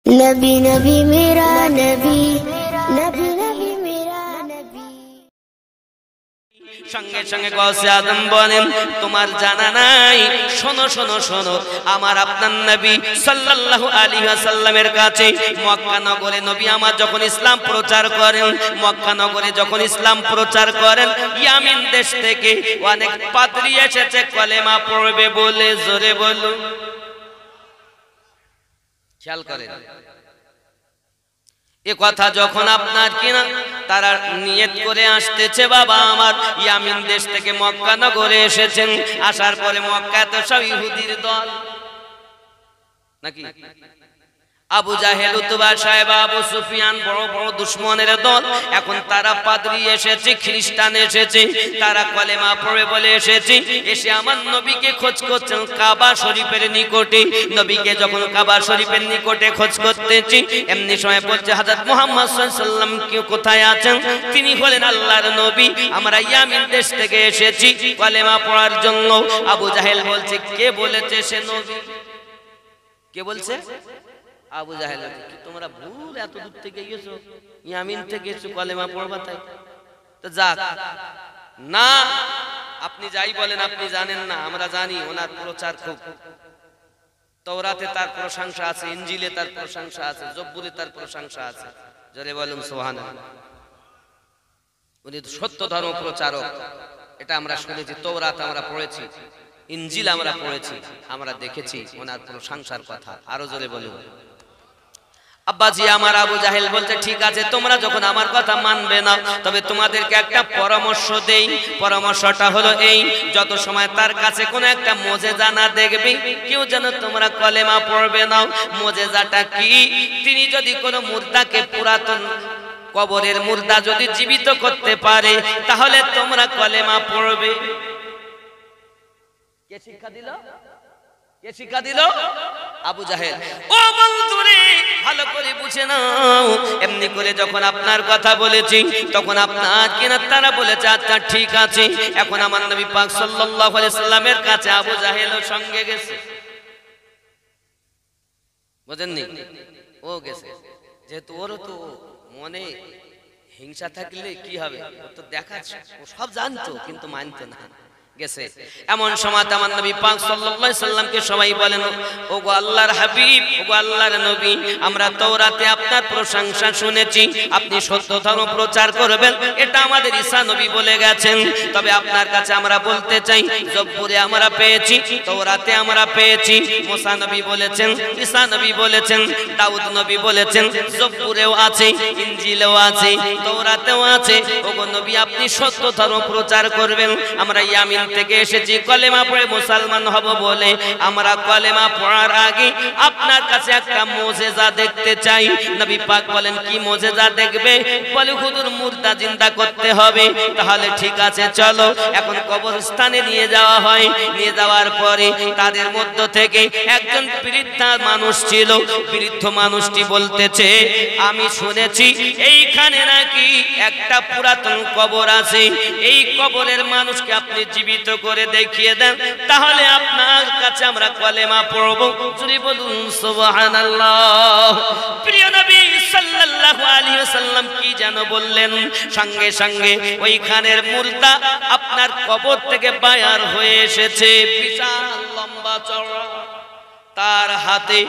नबी नबी मेरा नबी नबी नबी मेरा नबी। সঙ্গে সঙ্গে গৌসে আজম বলেন, তোমার জানা নাই, শোনো শোনো শোনো, আমার আপনার নবী সাল্লাল্লাহু আলাইহি ওয়াসাল্লামের কাছে মক্কা নগরে নবী আমার যখন ইসলাম প্রচার করেন, মক্কা নগরে যখন ইসলাম প্রচার করেন, ইয়ামিন দেশ থেকে অনেক পাদ্রী এসেছে কলেমা পড়বে বলে। জোরে বলুন, খেয়াল করেন এ কথা যখন আপনার কিনা তারা নিয়ত করে আসতেছে, বাবা আমার ইয়ামিন দেশ থেকে মক্কা নগরে এসেছেন, আসার পরে মক্কা তো সব ইহুদির দল নাকি, আবু জাহেল, উতবা, সাইবা, আবু সুফিয়ান, বড় বড় দুশমনের দল। এখন তারা পাদ্রী এসেছে, খ্রিস্টান এসেছে, তারা কলেমা পড়ে বলে এসেছে, এসে আমার নবীকে খোঁজ করছেন কাবা শরীফের নিকটে। নবীকে যখন কাবা শরীফের নিকটে খোঁজ করতেছি, এমনি সময় বলছে হযরত মুহাম্মদ সাল্লাল্লাহু আলাইহি ওয়াসাল্লাম কি কোথায় আছেন? তিনি বলেন আল্লাহর নবী, আমরা ইয়ামিন দেশ থেকে এসেছি কলেমা পড়ার জন্য। আবু জাহেল বলছে, কে বলেছে সে নবী? কে বলছে? আবু জাহেল। তোমরা ভুল, এত দূর থেকে গেছো, ইয়ামিন থেকে এসো কলেমা পড়বা, তাই তো যাক না, আপনি যাই বলেন আপনি জানেন না, আমরা জানি ওনার প্রচার খুব। তাওরাতে তার প্রশংসা আছে, ইনজিলে তার প্রশংসা আছে, জব্বুরে তার প্রশংসা আছে। জোরে বলুন সুবহানাল্লাহ। উনি সত্য ধর্ম প্রচারক, এটা আমরা শুনেছি, তাওরাত আমরা পড়েছি, ইনজিল আমরা পড়েছি, আমরা দেখেছি ওনার প্রশংসার কথা। আরো জোরে বলুন। আব্বাজি আমার আবু জাহেল বলছে, ঠিক আছে, তোমরা যখন আমার কথা মানবে না, তবে তোমাদেরকে একটা পরামর্শ দেই। পরামর্শটা হলো এই, যত সময় তার কাছে কোনো একটা মুজিজা না দেখবে, কেউ যেন তোমরা কলেমা পড়বে না। মুজিজাটা কি? তিনি যদি কোনো মুর্দাকে, পুরাতন কবরের মুর্দা যদি জীবিত করতে পারে, তাহলে তোমরা কলেমা পড়বে। কে শিক্ষা দিল? কে শিক্ষা দিল? আবু জাহেল। ও বন্ধুরে, ভালো করে বুঝে নাও, এমনি করে যখন আপনার কথা বলেছি, তখন আপনার কিনা তারা বলেছে আচ্ছা ঠিক আছে। এখন আমার নবী পাক সাল্লাল্লাহু আলাইহি সাল্লামের কাছে আবু জাহেলও সঙ্গে গেছে, বুঝেননি? ও গেছে, যেহেতু ওরও তো মনে হিংসা থাকলে কি হবে, ও তো দেখাচ্ছে, ও সব জানতো কিন্তু মানতো না, গেছে। এমন সময় আমার নবী পাক সাল্লাল্লাহু আলাইহি সাল্লামকে সবাই বলেন, ওগো আল্লাহর হাবিব, ওগো আল্লাহর নবী, আমরা তাওরাতে আপনার প্রশংসা শুনেছি, আপনি সত্য ধর্ম প্রচার করবেন, এটা আমাদের ঈসা নবী বলে গেছেন। তবে আপনার কাছে আমরা বলতে চাই, জব্বুরে আমরা পেয়েছি, তাওরাতে আমরা পেয়েছি, মুসা নবী বলেছেন, ঈসা নবী বলেছেন, দাউদ নবী বলেছেন, জব্বুরেও আছে, ইনজিলেও আছে, তাওরাতেও আছে। ওগো নবী, আপনি সত্য ধর্ম প্রচার করবেন, আমরা ইয়ামিন থেকে এসেছি কলেমা পড়ে মুসলমান হব বলে। আমরা কলেমা পড়ার আগে আপনার কাছে একটা মুজিজা দেখতে চাই। নবী পাক বলেন, কি মুজিজা দেখবে? বলে হুজুর, মুর্দা জিন্দা করতে হবে। তাহলে ঠিক আছে, চলো। এখন কবরস্থানে নিয়ে যাওয়া হয়। নিয়ে যাওয়ার পরে তাদের মধ্য থেকে একজন বৃদ্ধ মানুষ ছিল। বৃদ্ধ মানুষটি বলতেছে, আমি শুনেছি এইখানে নাকি একটা পুরাতন কবর আছে, এই কবরের মানুষকে আপনি জীবিত করে দেখিয়ে দেন, তাহলে আপনার কাছে আমরা কলেমা পড়ব। যদি বলুন সুবহানাল্লাহ। প্রিয় নবী সাল্লাল্লাহু আলাইহি ওয়াসাল্লাম কি যেন বললেন, সঙ্গে সঙ্গে ওইখানের মুর্দা আপনার কবর থেকে বাইর হয়ে এসেছে, বিশাল লম্বা চওড়া, তার হাতে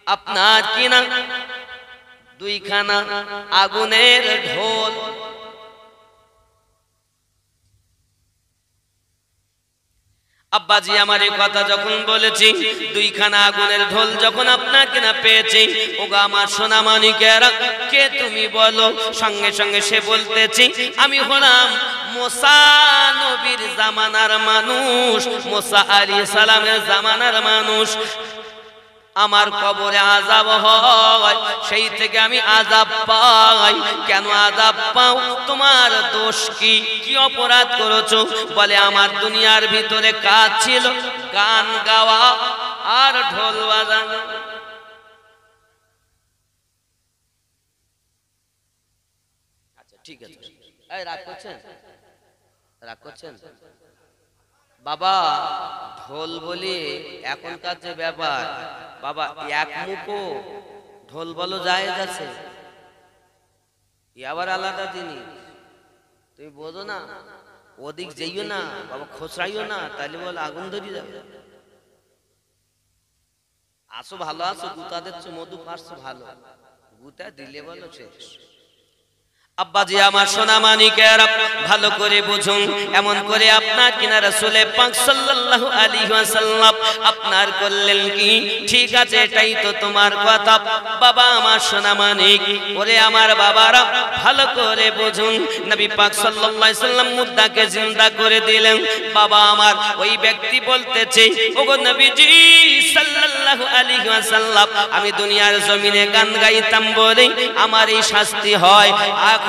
আপনার কিনা দুইখানা আগুনের ঢোল। আব্বাজি আমার এই কথা যখন বলেছি, দুইখানা আগুনের ঢোল যখন আপনাকে না পেয়েছি, ওগো আমার সোনা মানিকেরা, কে তুমি বলো? সঙ্গে সঙ্গে সে বলতেছি, আমি হলাম মুসা নবীর জামানার মানুষ, মুসা আলাইহিস সালামের জামানার মানুষ। আমার কবরে আযাব হয়, সেই থেকে আমি আযাব পাই। কেন আযাব পাও? তোমার দোষ কি? কি অপরাধ করেছো? বলে, আমার দুনিয়ার ভিতরে কাজ ছিল গান গাওয়া আর ঢোল বাজানো। আচ্ছা ঠিক আছে, এই রাগ করছেন? রাগ করছেন? বাবা, ঢোল বলি এখনকার যে ব্যাপার, বাবা এক মুখো ঢোল বলো জায়েজ আছে, আবার আলাদা জিনিস। তুমি বোঝো না, ওদিক যেইও না বাবা, খোঁচড়াইও না, তাহলে বলে আগুন ধরিয়ে যাবে। আসো ভালো আছো, গুতা দিচ্ছ, মধু পারছো ভালো, গুতা দিলে বলো শেষ। আব্বাজি আমার সোনা মানিকেরা ভালো করে বুঝুন, এমন করে আপনার কিনা রাসূল পাক সাল্লাল্লাহু আলাইহি ওয়াসাল্লাম আপনার করলেন কি? ঠিক আছে, এটাই তো তোমার কথা। বাবা আমার সোনা মানিক, ওরে আমার বাবারা ভালো করে বুঝুন, নবী পাক সাল্লাল্লাহু আলাইহি ওয়াসাল্লাম মুর্দাকে জিন্দা করে দিলেন। বাবা আমার ওই ব্যক্তি বলতেছে, ওগো নবীজি সাল্লাল্লাহু আলাইহি ওয়াসাল্লাম, আমি দুনিয়ার জমিনে গান গাইতাম বলে আমার এই শাস্তি হয়।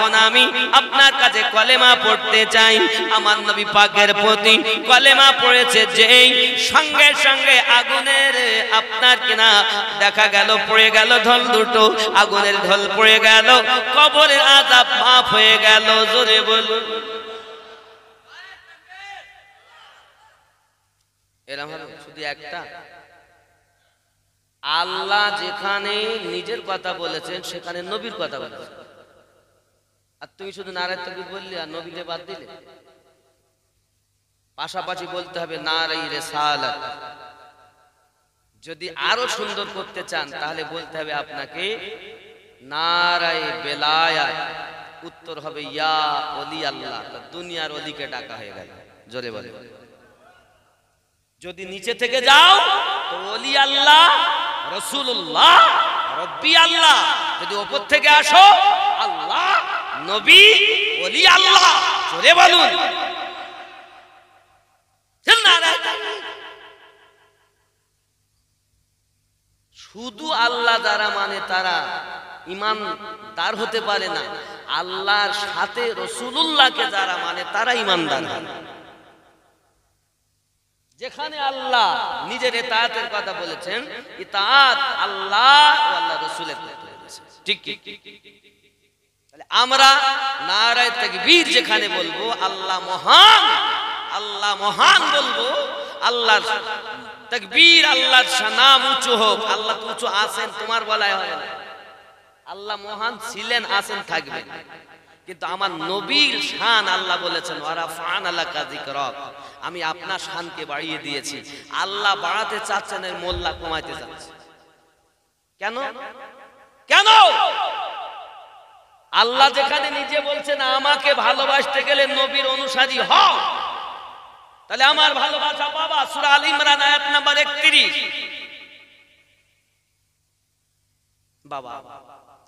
এখন আমি আপনার কাছে কলেমা পড়তে চাই। আমার নবী পাকের প্রতি কলেমা পড়েছে, যেই সঙ্গে সঙ্গে আগুনের আপনার কিনা দেখা গেল পড়ে গেল ঢোল দুটো, আগুনের ঢোল পড়ে গেল, কবরের আযাব মাফ হয়ে গেল। জোরে বলুন। এরকম শুধু একটা, আল্লাহ যেখানে নিজের কথা বলেছেন সেখানে নবীর কথা বলেছেন, আর তুমি শুধু নারায়ে তাকবীর বললি আর নবীকে বাদ দিলে। পাশাপাশি বলতে হবে নারায়ে রিসালাত। যদি আরো সুন্দর করতে চান তাহলে বলতে হবে আপনাকে নারায়ে বেলায়াত। উত্তর হবে ইয়া ওলি আল্লাহ, দুনিয়ার ওলিকে ডাকা হয়ে গেল। জোরে বলে। যদি নিচে থেকে যাও তো ওলি আল্লাহ, রাসূলুল্লাহ, রব্বি আল্লাহ। যদি উপর থেকে আসো আল্লাহ, নবী, ওলি আল্লাহ। জোরে বলুন। শুধু আল্লাহ যারা মানে তারা ঈমানদার হতে পারে না, আল্লাহর সাথে রাসূলুল্লাহকে যারা মানে তারা ঈমানদার হয়। যেখানে আল্লাহ নিজের ইতাআতের কথা বলেছেন, ইতাআত আল্লাহ ও আল্লাহ রাসূলের কথা বলেছেন। ঠিক ঠিক। তাহলে আমরা নারায়ে তাকবীর যেখানে বলবো আল্লাহ মহান, আল্লাহ মহান বলবো, আল্লাহর তাকবীর, আল্লাহর নাম উঁচু হোক। আল্লাহ তো উঁচু আছেন, তোমার বলায় হবে না। আল্লাহ মহান ছিলেন, আছেন, থাকবেন। কিন্তু আমার নবীর শান আল্লাহ বলেছেন ওয়ারাফা'না লাকা যিকরাক, আমি আপনার শানকে বাড়িয়ে দিয়েছি। আল্লাহ বাড়াতে চাচ্ছেন, এর মোল্লা কমাইতে চাচ্ছে। কেন? কেন? আল্লাহ যেখানে নিজে বলছেন আমাকে ভালোবাসতে গেলে নবীর অনুসারী হও, তাহলে আমার ভালোবাসা বাবা সূরা আল ইমরান আয়াত নাম্বার 31। বাবা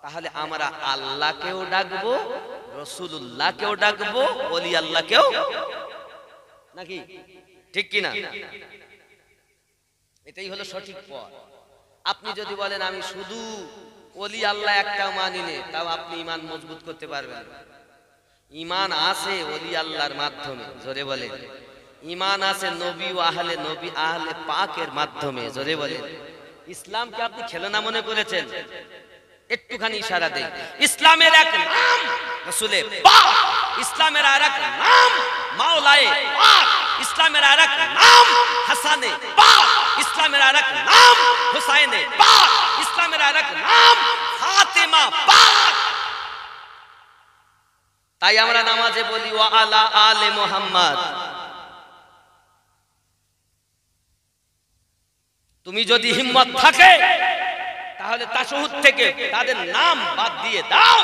তাহলে আমরা আল্লাহকেও ডাকবো, রাসূলুল্লাহকেও ডাকবো, ওলি আল্লাহকেও, নাকি ঠিক কিনা? এটাই হলো সঠিক পথ। আপনি যদি বলেন আমি শুধু ওলি আল্লাহ একটাও মানি না, তাও আপনি ঈমান মজবুত করতে পারবেন না। ঈমান আছে ওলি আল্লাহর মাধ্যমে। জোরে বলেন। ঈমান আছে নবী ও আহলে নবী, আহলে পাকের মাধ্যমে। জোরে বলেন। ইসলামকে আপনি খেলনা মনে করেছেন? একটুখানি ইশারা দেই। ইসলামের এক নাম রাসূলে পাক, ইসলামের আরেক নাম মাওলায়ে পাক, ইসলামের আরেক নাম হাসানে পাক, ইসলামের আরেক নাম হুসাইনে পাক, ইসলামের আরেক নাম ফাতেমা পাক। তাই আমরা নামাজে বলি ওয়া আলা আলে মুহাম্মদ। তুমি যদি হিম্মত থাকে তাহলে তাশাহুদ থেকে তাদের নাম বাদ দিয়ে দাও।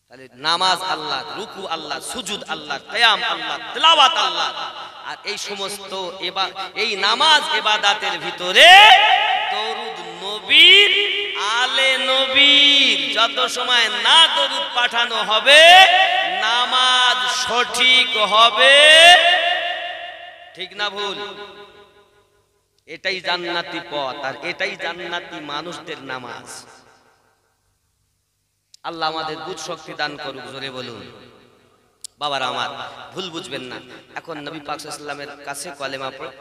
তাহলে নামাজ আল্লাহ, রুকু আল্লাহ, সুজুদ আল্লাহ, কিয়াম আল্লাহ, তিলাওয়াত আল্লাহ। আর এই সমস্ত এই নামাজ ইবাদতের ভিতরে দরুদ নবীর, আলে নবীর যত সময় না দরুদ পাঠানো হবে নামাজ সঠিক হবে। ঠিক না ভুল? এটাই জান্নাতি পথ, আর এটাই জান্নাতি মানুষদের নামাজ। আল্লাহ আমাদের বুঝ শক্তি দান করুক। জোরে বলুন। বাবারা আমার, ভুল বুঝবেন না। এখন নবী পাক সাল্লাল্লাহু আলাইহি ওয়াসাল্লামের কাছে কলেমা পড়ে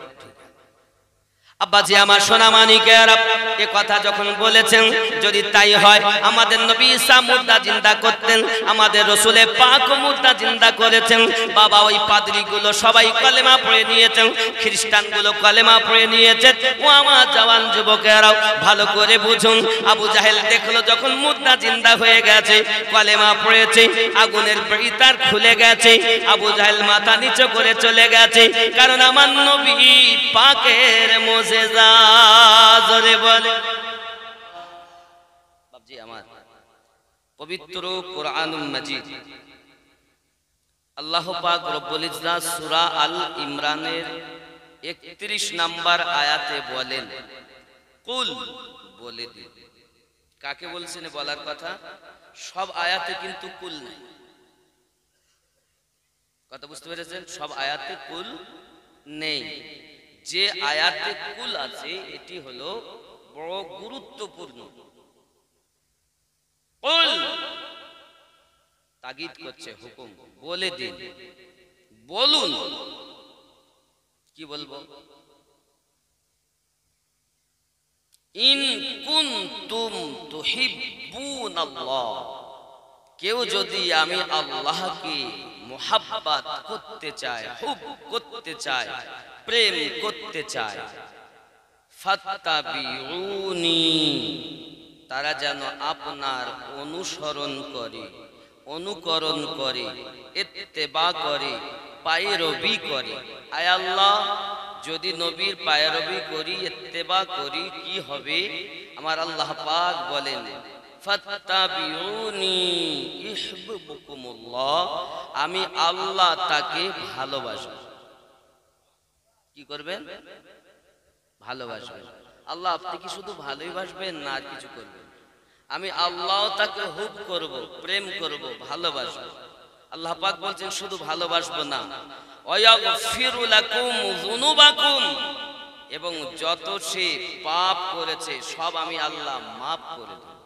আব্বাজি আমার সোনা মানিকেরা, এ কথা যখন বলেছেন, যদি তাই হয় আমাদের নবী ঈসা মুর্দা জিন্দা করতেন, আমাদের রাসূলে পাক মুর্দা জিন্দা করেছেন। বাবা ওই পাদ্রীগুলো সবাই কলেমা পড়ে নিয়েছেন, খ্রিস্টানগুলো কলেমা পড়ে নিয়েছে। ও আমার জওয়ান যুবকেরাও ভালো করে বুঝুন, আবু জাহেল দেখলো যখন মুর্দা জিন্দা হয়ে গেছে, কলেমা পড়েছে, আগুনের বেড়িতার খুলে গেছে, আবু জাহেল মাথা নিচু করে চলে গেছে। কারণ আমার নবী পাকের মুজিজা, জোরে বলে বাবজি আমার পবিত্র কোরআনুল মাজিদ আল্লাহ পাক রব্বুল ইজ্জাত সূরা আল ইমরানের 31 নম্বর আয়াতে বলেন, কুল, বলে দিন। কাকে বলছেন বলার কথা? সব আয়াতে কিন্তু কুল নাই, কথা বুঝতে পেরেছেন? সব আয়াতে কুল নেই। যে আয়াতে কুল আছে এটি হলো বড় গুরুত্বপূর্ণ। কুল তাগিদ করছে, হুকুম, বলে দিন, বলুন। কি বলবো? ইন কুনতুম তুহিব্বুনাল্লাহ, কেউ যদি আমি আল্লাহকে মুহাব্বত করতে চায়, হুব করতে চায়, প্রেম করতে চায়, ফাত্তাবিউনি, তারা যেন আপনার অনুসরণ করে, অনুকরণ করে, ইত্তেবা করে, পায়রবি করে। আয় আল্লাহ, যদি নবীর পায়রবি করি, ইত্তেবা করি, কি হবে? আমার আল্লাহ পাক বলেন, ফাত্তাবিউনি ইহবিবুকুমুল্লাহ, আমি আল্লাহ তাকে ভালোবাসব। কি করবেন? ভালোবাসবেন। আল্লাহ আপনি কি শুধু ভালোবাসবেন না আর কিছু করবেন? আমি আল্লাহ তাকে হুব করব, প্রেম করব, ভালোবাসব। আল্লাহ পাক বলছেন শুধু ভালোবাসবো না, ওয়াগফিরু লাকুম যুনুবাকুম, এবং যত সে পাপ করেছে সব আমি আল্লাহ মাফ করে দেব।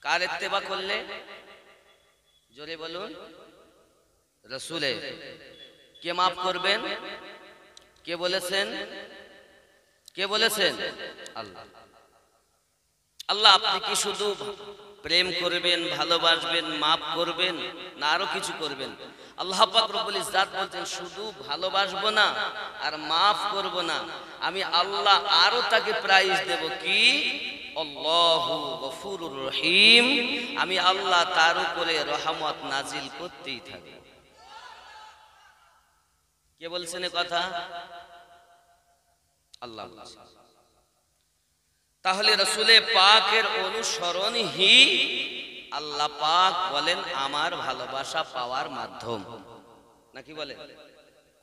কার ইত্তেবা করলে? জোরে বলুন। রাসূলের। কে মাফ করবেন? কে বলেছেন? কে বলেছেন? আল্লাহ। আল্লাহ আপনি কি শুধু প্রেম করবেন, ভালোবাসবেন, মাফ করবেন, না আরো কিছু করবেন? আল্লাহ পাক রব্বুল ইজ্জাত বলছেন শুধু ভালোবাসবো না আর মাফ করব না, আমি আল্লাহ আরো তাকে প্রাইজ দেব। কি? আল্লাহু গফুরুর রহিম, আমি আল্লাহ তার উপরে রহমত নাজিল করতেই থাকি। কে বলছেন এ কথা? আল্লাহ। তাহলে রাসূলে পাকের অনুসরণই আল্লাহ পাক বলেন আমার ভালোবাসা পাওয়ার মাধ্যম, নাকি বলেন?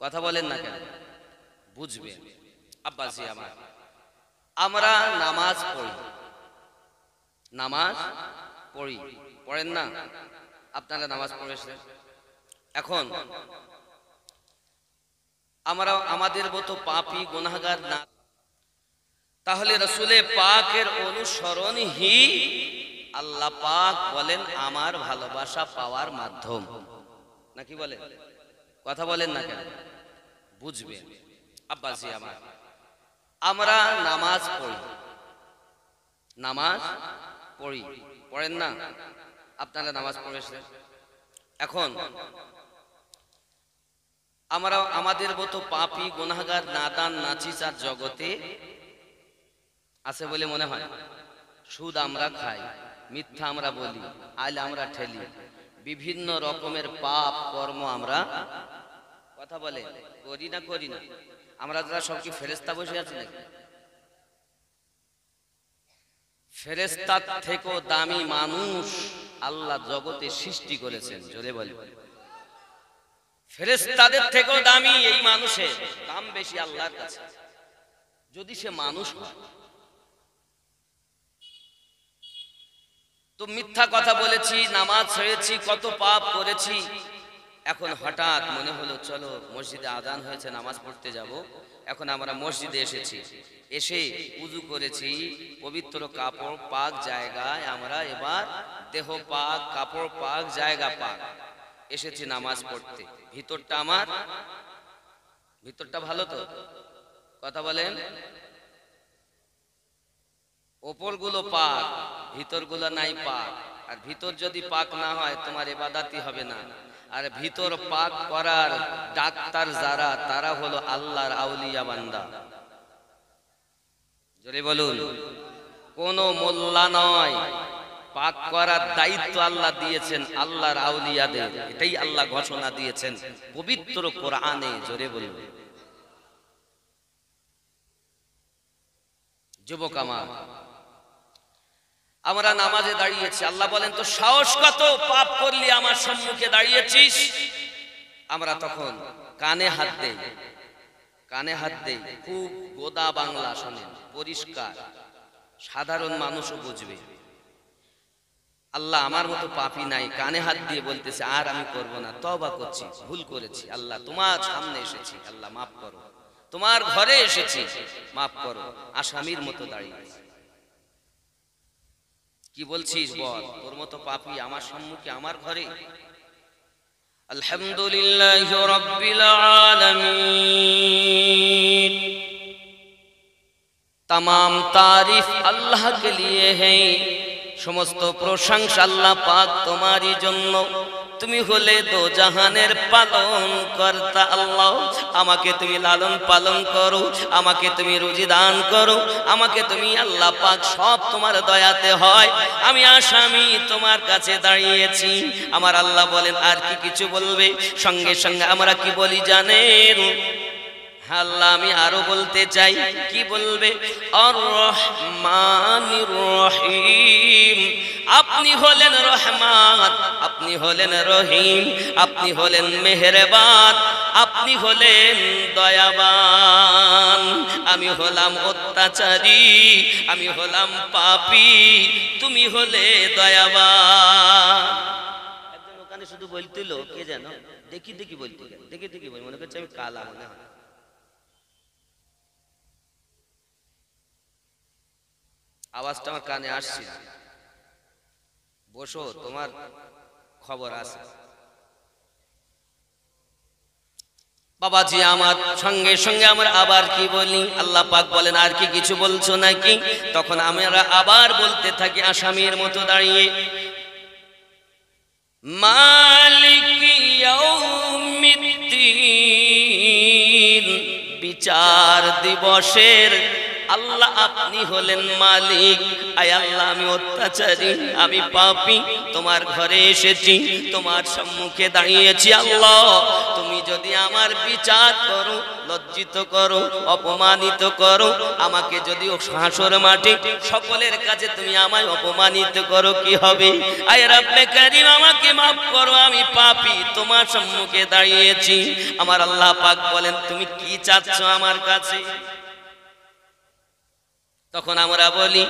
কথা বলেন না কেন? বুঝবেন আব্বাজি আমার, আমরা নামাজ পড়ি, নামাজ পড়ি, পড়েন না? আপনারা নামাজ পড়েছেন। এখন আমরা আমাদের মতো পাপী গুনাহগার না, তাহলে রাসূলে পাকের অনুসরণই আল্লাহ পাক বলেন আমার ভালোবাসা পাওয়ার মাধ্যম, নাকি বলেন? কথা বলেন না কেন? বুঝবেন আব্বাজি আমার, আমরা নামাজ পড়ি, নামাজ পড়ি, পড়েন না? আপনারা নামাজ পড়েছেন। এখন আমরা আমাদের মতো পাপী গুনাহগার নাদান নাচিচার জগতে আছে বলে মনে হয়। সুদ আমরা খাই, মিথ্যা আমরা বলি, আইল আমরা ঠেলি, বিভিন্ন রকমের পাপ কর্ম আমরা, কথা বলে, করি না? করি না? আমরা যারা সব কি ফেরেশতা বসে আছি নাকি? ফেরেশতার থেকেও দামি মানুষ আল্লাহ জগতে সৃষ্টি করেছেন, জোরে বলি। ফেরেশতাদের থেকেও দামি এই মানুষের দাম বেশি আল্লাহর কাছে, যদি সে মানুষ হয়। তো মিথ্যা কথা বলেছি, নামাজ ছেড়েছি, কত পাপ করেছি, এখন হঠাৎ মনে হলো চলো মসজিদে আযান হয়েছে, নামাজ পড়তে যাব। এখন আমরা মসজিদে এসেছি, এসে উযু করেছি, পবিত্র কাপড় পাক জায়গায়, আমরা এবার দেহ পাক, কাপড় পাক, জায়গা পাক, এসেছি নামাজ পড়তে। ভিতরটা আমার, ভিতরটা ভালো তো? কথা বলেন। ওপরগুলো পাক, ভিতরগুলো নাই পাক। আর ভিতর যদি পাক না হয় তোমার ইবাদতই হবে না। আর ভিতর পাক করার ডাক্তার যারা, তারা হলো আল্লাহর আউলিয়া বান্দা। জোরে বলুন। কোন মোল্লা নয়, পাক করার দায়িত্ব আল্লাহ দিয়েছেন আল্লাহর আউলিয়াদের। এটাই আল্লাহ ঘোষণা দিয়েছেন পবিত্র কোরআনে। জোরে বলুন। যুবক আমার, আমরা নামাজে দাঁড়িয়েছি, আল্লাহ বলেন তো সাহস কত, পাপ করলি আমার সম্মুখে দাঁড়িয়েছিস। আমরা তখন কানে হাত দেই, কানে হাত দেই। খুব গোদা বাংলা শোনেন, পরিষ্কার, সাধারণ মানুষও বুঝবে। আল্লাহ আমার মতো পাপী নাই, কানে হাত দিয়ে বলতেছে আর আমি করব না, তওবা করছি, ভুল করেছি, আল্লাহ তোমার সামনে এসেছি, আল্লাহ মাফ করো, তোমার ঘরে এসেছি, মাফ করো। আসামির মতো দাঁড়িয়ে কি বলছিস বল, তোর মতো পাপী আমার সম্মুখে আমার ঘরে। আলহামদুলিল্লাহ রাব্বিল আলামিন, तमाम तारीफ अल्लाह के लिए है, समस्त प्रशंसा अल्लाह पाक तुम्हारी जन्नो। তুমি হলে দো জাহানের পালন কর্তা আল্লাহ। আমাকে তুমি লালন পালন করো, আমাকে তুমি রুজি দান করো, আমাকে তুমি আল্লাহ পাক সব তোমার দয়াতে হয়। আমি আসামি তোমার কাছে দাঁড়িয়েছি। আমার আল্লাহ বলেন আর কি কিছু বলবে? সঙ্গে সঙ্গে আমরা কি বলি জানেন? আল্লাহ আমি আরো বলতে চাই, কি বলবে? আর রহমানির রহিম। আপনি হলেন রহমান, আপনি হলেন রহিম, আপনি হলেন মেহেরবান, আপনি হলেন দয়াবান। আমি হলাম অত্যাচারী, আমি হলাম পাপী, তুমি হলে দয়াবান। একজন ওখানে শুধু বলছিল কে যেন, দেখি দেখি বলতে, দেখি দেখি বল, মনে করছে আমি কালা মনে হয়। আওয়াজটা আমার কানে আসছে, বসো, তোমার খবর আছে। বাবাজি আমার, সঙ্গে সঙ্গে আমরা আবার কি বলি? আল্লাহ পাক বলেন আর কি কিছু বলছো নাকি? তখন আমরা আবার বলতে থাকি আসামির মতো দাঁড়িয়ে, মালিকি ইয়াউমিদ্দিন, বিচার দিবসের আল্লাহ আপনি হলেন মালিক। আয় আল্লাহ আমি অত্যাচারী, আমি পাপী, তোমার ঘরে এসেছি, তোমার সম্মুখে দাঁড়িয়েছি। আল্লাহ তুমি যদি আমার বিচার করো, লজ্জিত করো, অপমানিত করো, আমাকে যদি হাসর মাঠে সকলের কাছে তুমি আমায় অপমানিত করো, কি হবে? আয় রব্বে কারীম আমাকে মাফ করো, আমি পাপী, তোমার সম্মুখে দাঁড়িয়েছি। আমার আল্লাহ পাক বলেন তুমি কি চাচ্ছ আমার কাছে? তখন আমরা বলি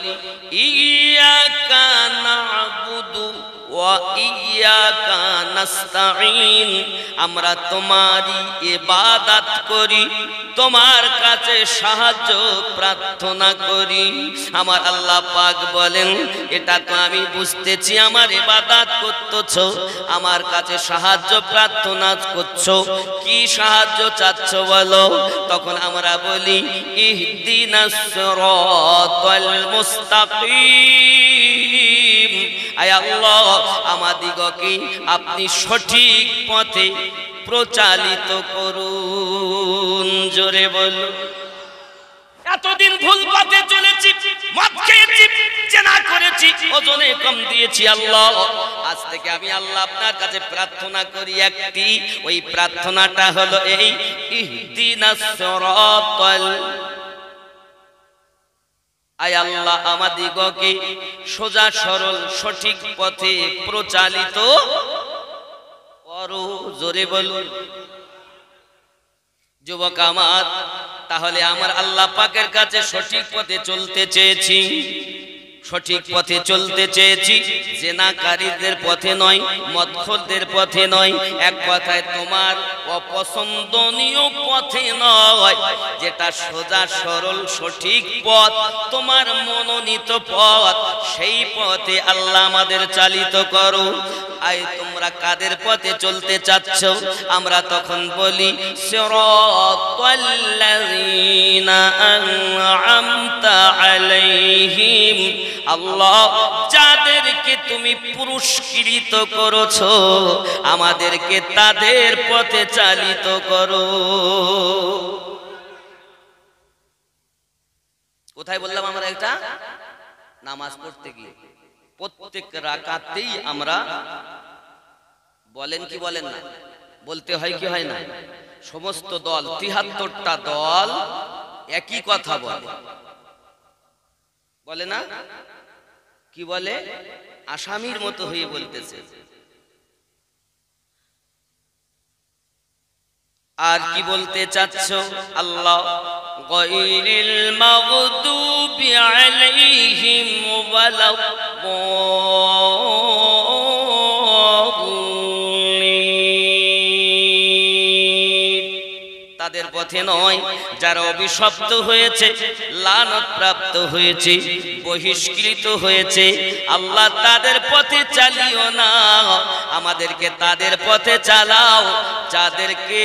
ইয়াকা না'বুদু ওয়া ইয়াকা নাস্তাঈন, আমরা তোমারই ইবাদত করি, তোমার কাছে সাহায্য প্রার্থনা করি। আমার আল্লাহ পাক বলেন এটা তো আমি বুঝতেছি, আমার ইবাদত করতেছো, আমার কাছে সাহায্য প্রার্থনা করছো, কি সাহায্য চাচ্ছ বলো? তখন আমরা বলি ইহদিনাস সিরাতাল মুস্তাকিম, আয় আল্লাহ আমাদিগকে আপনি সঠিক পথে প্রচালিত করুন। জোরে বলো। এতদিন ভুল পথে চলেছি, মদ খেয়েছি, জেনা করেছি, ওজনে কম দিয়েছি, আল্লাহ আজ থেকে আমি আল্লাহ আপনার কাছে প্রার্থনা করি একটি, ওই প্রার্থনাটা হলো এই ইহদিনাস সিরাতাল, আয় আল্লাহ আমাদিগকে সোজা সরল সঠিক পথে প্রচালিত করো। জোরে বলুন। যুবক আমার, তাহলে আমার আল্লাহ পাকের কাছে সঠিক পথে চলতে চেয়েছি, সঠিক পথে চলতে চেয়েছি, জেনাকারীদের পথে নয়, মদখোরদের পথে নয়, এক কথায় তোমার অপছন্দনীয় পথে নয়, যেটা সোজা সরল সঠিক পথ, তোমার মনোনীত পথ, সেই পথে আল্লাহ আমাদের চালিত করো। আয় তোমরা কাদের পথে চলতে চাচ্ছ? আমরা তখন বলি সিরাতাল্লাযী আল্লাযীনা আন'আমতা আলাইহিম, আল্লাহ যাদেরকে তুমি পুরস্কৃত করেছো আমাদেরকে তাদের পথে চালিত করো। কোথায় বললাম আমরা? এটা নামাজ পড়তে গিয়ে প্রত্যেক রাকাতেই আমরা বলেন কি বলেন না, বলতে হয় কি হয় না? সমস্ত দল ৭৩টা দল একই কথা বলে না? কি বলে? আসামির মতো হয়ে বলতেছে। আর কি বলতে চাচ্ছ? আল্লাহ গায়রিল মাগদুবি আলাইহিম ওয়ালাদ-দাল্লিন, তাদের পথে নয় যারা অভিশপ্ত হয়েছে, লানত প্রাপ্ত হয়েছে, বহিষ্কৃত হয়েছে। আল্লাহ তাদের পথে চালিও না, আমাদেরকে তাদের পথে চালাও যাদেরকে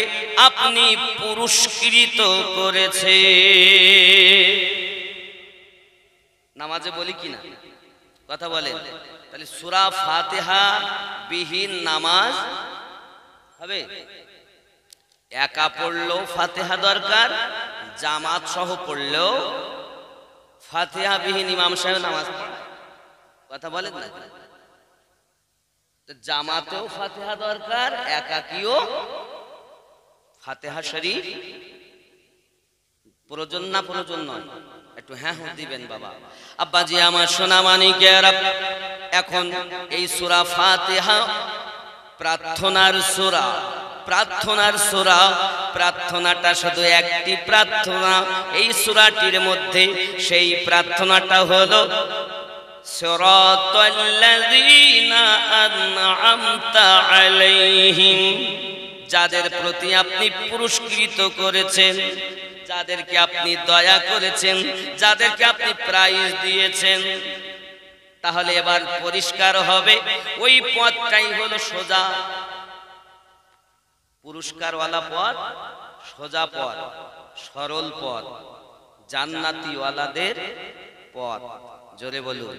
আপনি পুরস্কৃত করেছে। নামাজে বলি কিনা? কথা বলেন। তাহলে সূরা ফাতিহা বিহীন নামাজ হবে? একা পড়লেও ফাতিহা দরকার, জামাত সহ পড়লেও ফাতিহা বিহীন ইমাম সাহেব নামাজ পড়ে। কথা বলেন না? জামাতেও ফাতিহা দরকার, একাকিও ফাতিহা শরীফ প্রয়োজন না প্রয়োজন নয়? একটু হ্যাঁ হ্যাঁ দিবেন বাবা। আব্বাজি আমার সোনা মানিকেরা, এখন এই সূরা ফাতিহা প্রার্থনার সূরা, প্রার্থনার সূরা। প্রার্থনাটা শুধু একটি প্রার্থনা এই সূরাটির মধ্যে, সেই প্রার্থনাটা হলো সিরাতাল্লাযীনা আন'আমতা আলাইহিম, যাদের প্রতি আপনি পুরস্কৃত করেছেন, যাদেরকে আপনি দয়া করেছেন, যাদেরকে আপনি প্রাইজ দিয়েছেন। তাহলে এবার পরিষ্কার হবে ওই পথটাই হলো সোজা, পুরস্কারওয়ালা পথ, সোজা পথ, সরল পথ, জান্নাতীওয়ালাদের পথ। জোরে বলুন।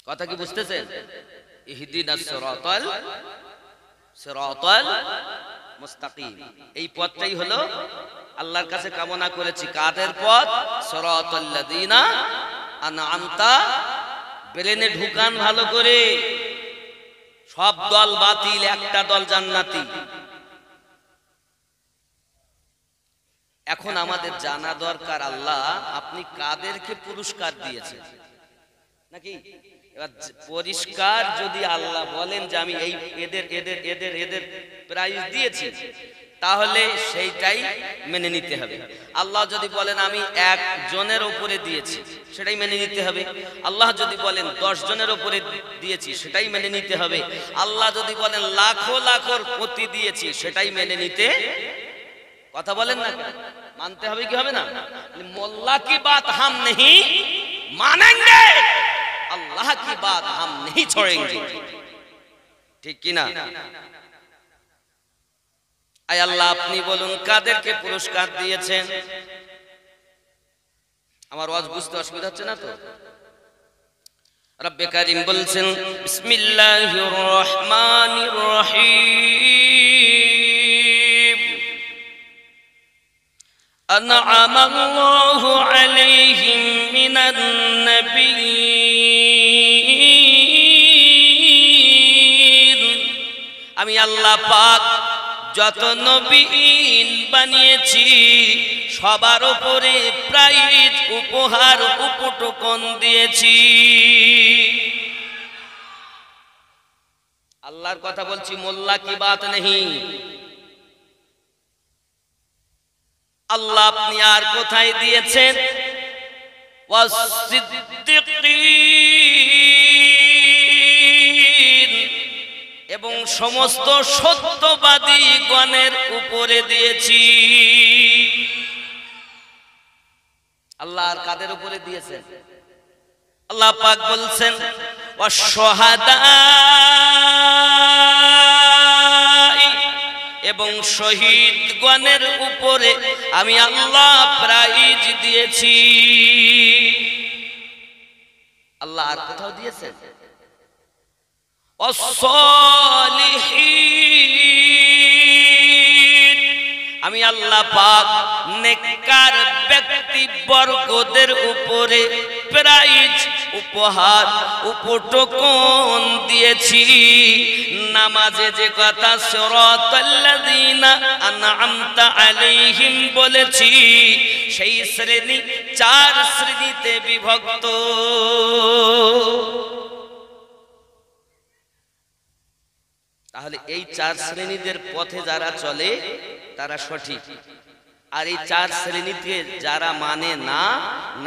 কথা কি বুঝতেছেন? ইহদিনাস সিরাতাল মুস্তাকিম, এই পথটাই হলো আল্লাহর কাছে কামনা করেছি। কাদের পথ? সিরাতাল্লাযীনা আন'আমতা। ব্রেনে ঢুকান ভালো করে, সব দল বাতিল, একটা দল জান্নাতি। এখন আমাদের জানা দরকার আল্লাহ আপনি কাদেরকে পুরস্কার দিয়েছেন নাকি? এবার পরিষ্কার যদি আল্লাহ বলেন যে আমি এই এদের এদের এদের এদের প্রাইজ দিয়েছি, তাহলে সেইটাই মেনে নিতে হবে। আল্লাহ যদি বলেন আমি একজনের উপরে দিয়েছি, সেটাই মেনে নিতে হবে। আল্লাহ যদি বলেন 10 জনের উপরে দিয়েছি, সেটাই মেনে নিতে হবে। আল্লাহ যদি বলেন লাখো লাখোর প্রতি দিয়েছি, সেটাই মেনে নিতে। কথা বলেন না? মানতে হবে কি হবে না? মোল্লা কি বাত হাম नहीं मानेंगे, अल्लाह की बात हम नहीं छोड़ेंगे। ঠিক কি না? আয় আল্লাহ আপনি বলুন কাদেরকে পুরস্কার দিয়েছেন? আমার ওয়াজ বুঝতে অসুবিধা হচ্ছে না তো? রব্বে কারীম বলছেন বিসমিল্লাহির রহমানির রহিম, আন'আমাল্লাহু আলাইহিম মিনান নাবিয়্যিন, আমি আল্লাহ পাক যত নবী বানিয়েছি সবার উপরে প্রাইজ, উপহার, উপটোকন দিয়েছি। আল্লাহর কথা বলছি, মোল্লা কি বাত নেই। আল্লাহ আপনি আর কোথায় দিয়েছেন? ওয়াসসিদ্দীকিন, এবং সমস্ত সত্যবাদী গণের উপরে দিয়েছি। আল্লাহ আর কাদের উপরে দিয়েছেন? আল্লাহ পাক বলছেন ওয়াশ-শুহাদা, এবং শহীদগণের উপরে আমি আল্লাহ প্রাইজ দিয়েছি। আল্লাহ আর কোথাও দিয়েছেন? অসলিহিন, আমি আল্লাহ পাক নেককার ব্যক্তি বর্গদের উপরে প্রাইজ, উপহার, উপটকন দিয়েছি। নামাজে যে কথা সিরাতাল্লাযীনা আনআমতা আলাইহিম বলেছি, সেই শ্রেণী 4 শ্রেণীতে বিভক্ত। তাহলে এই 4 শ্রেণীদের পথে যারা চলে তারা সঠিক, আর এই 4 শ্রেণীতে যারা মানে না,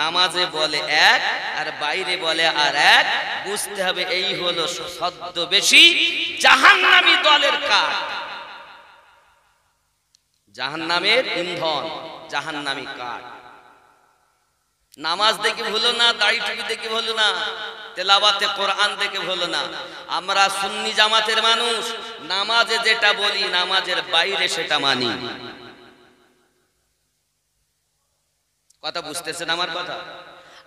নামাজে বলে এক আর বাইরে বলে আর এক, বুঝতে হবে এই হলো ছদ্মবেশী জাহান্নামী দলের কাঠ, জাহান্নামের ইন্ধন, জাহান্নামী কাঠ। নামাজ দেখে ভুলো না, দাড়ি টুপি দেখে ভুলো না, তেলাওয়াতে কোরআন দেখে ভুলো না। আমরা সুন্নি জামাতের মানুষ, নামাজে যেটা বলি নামাজের বাইরে সেটা মানি। কথা বুঝতেছেন আমার কথা?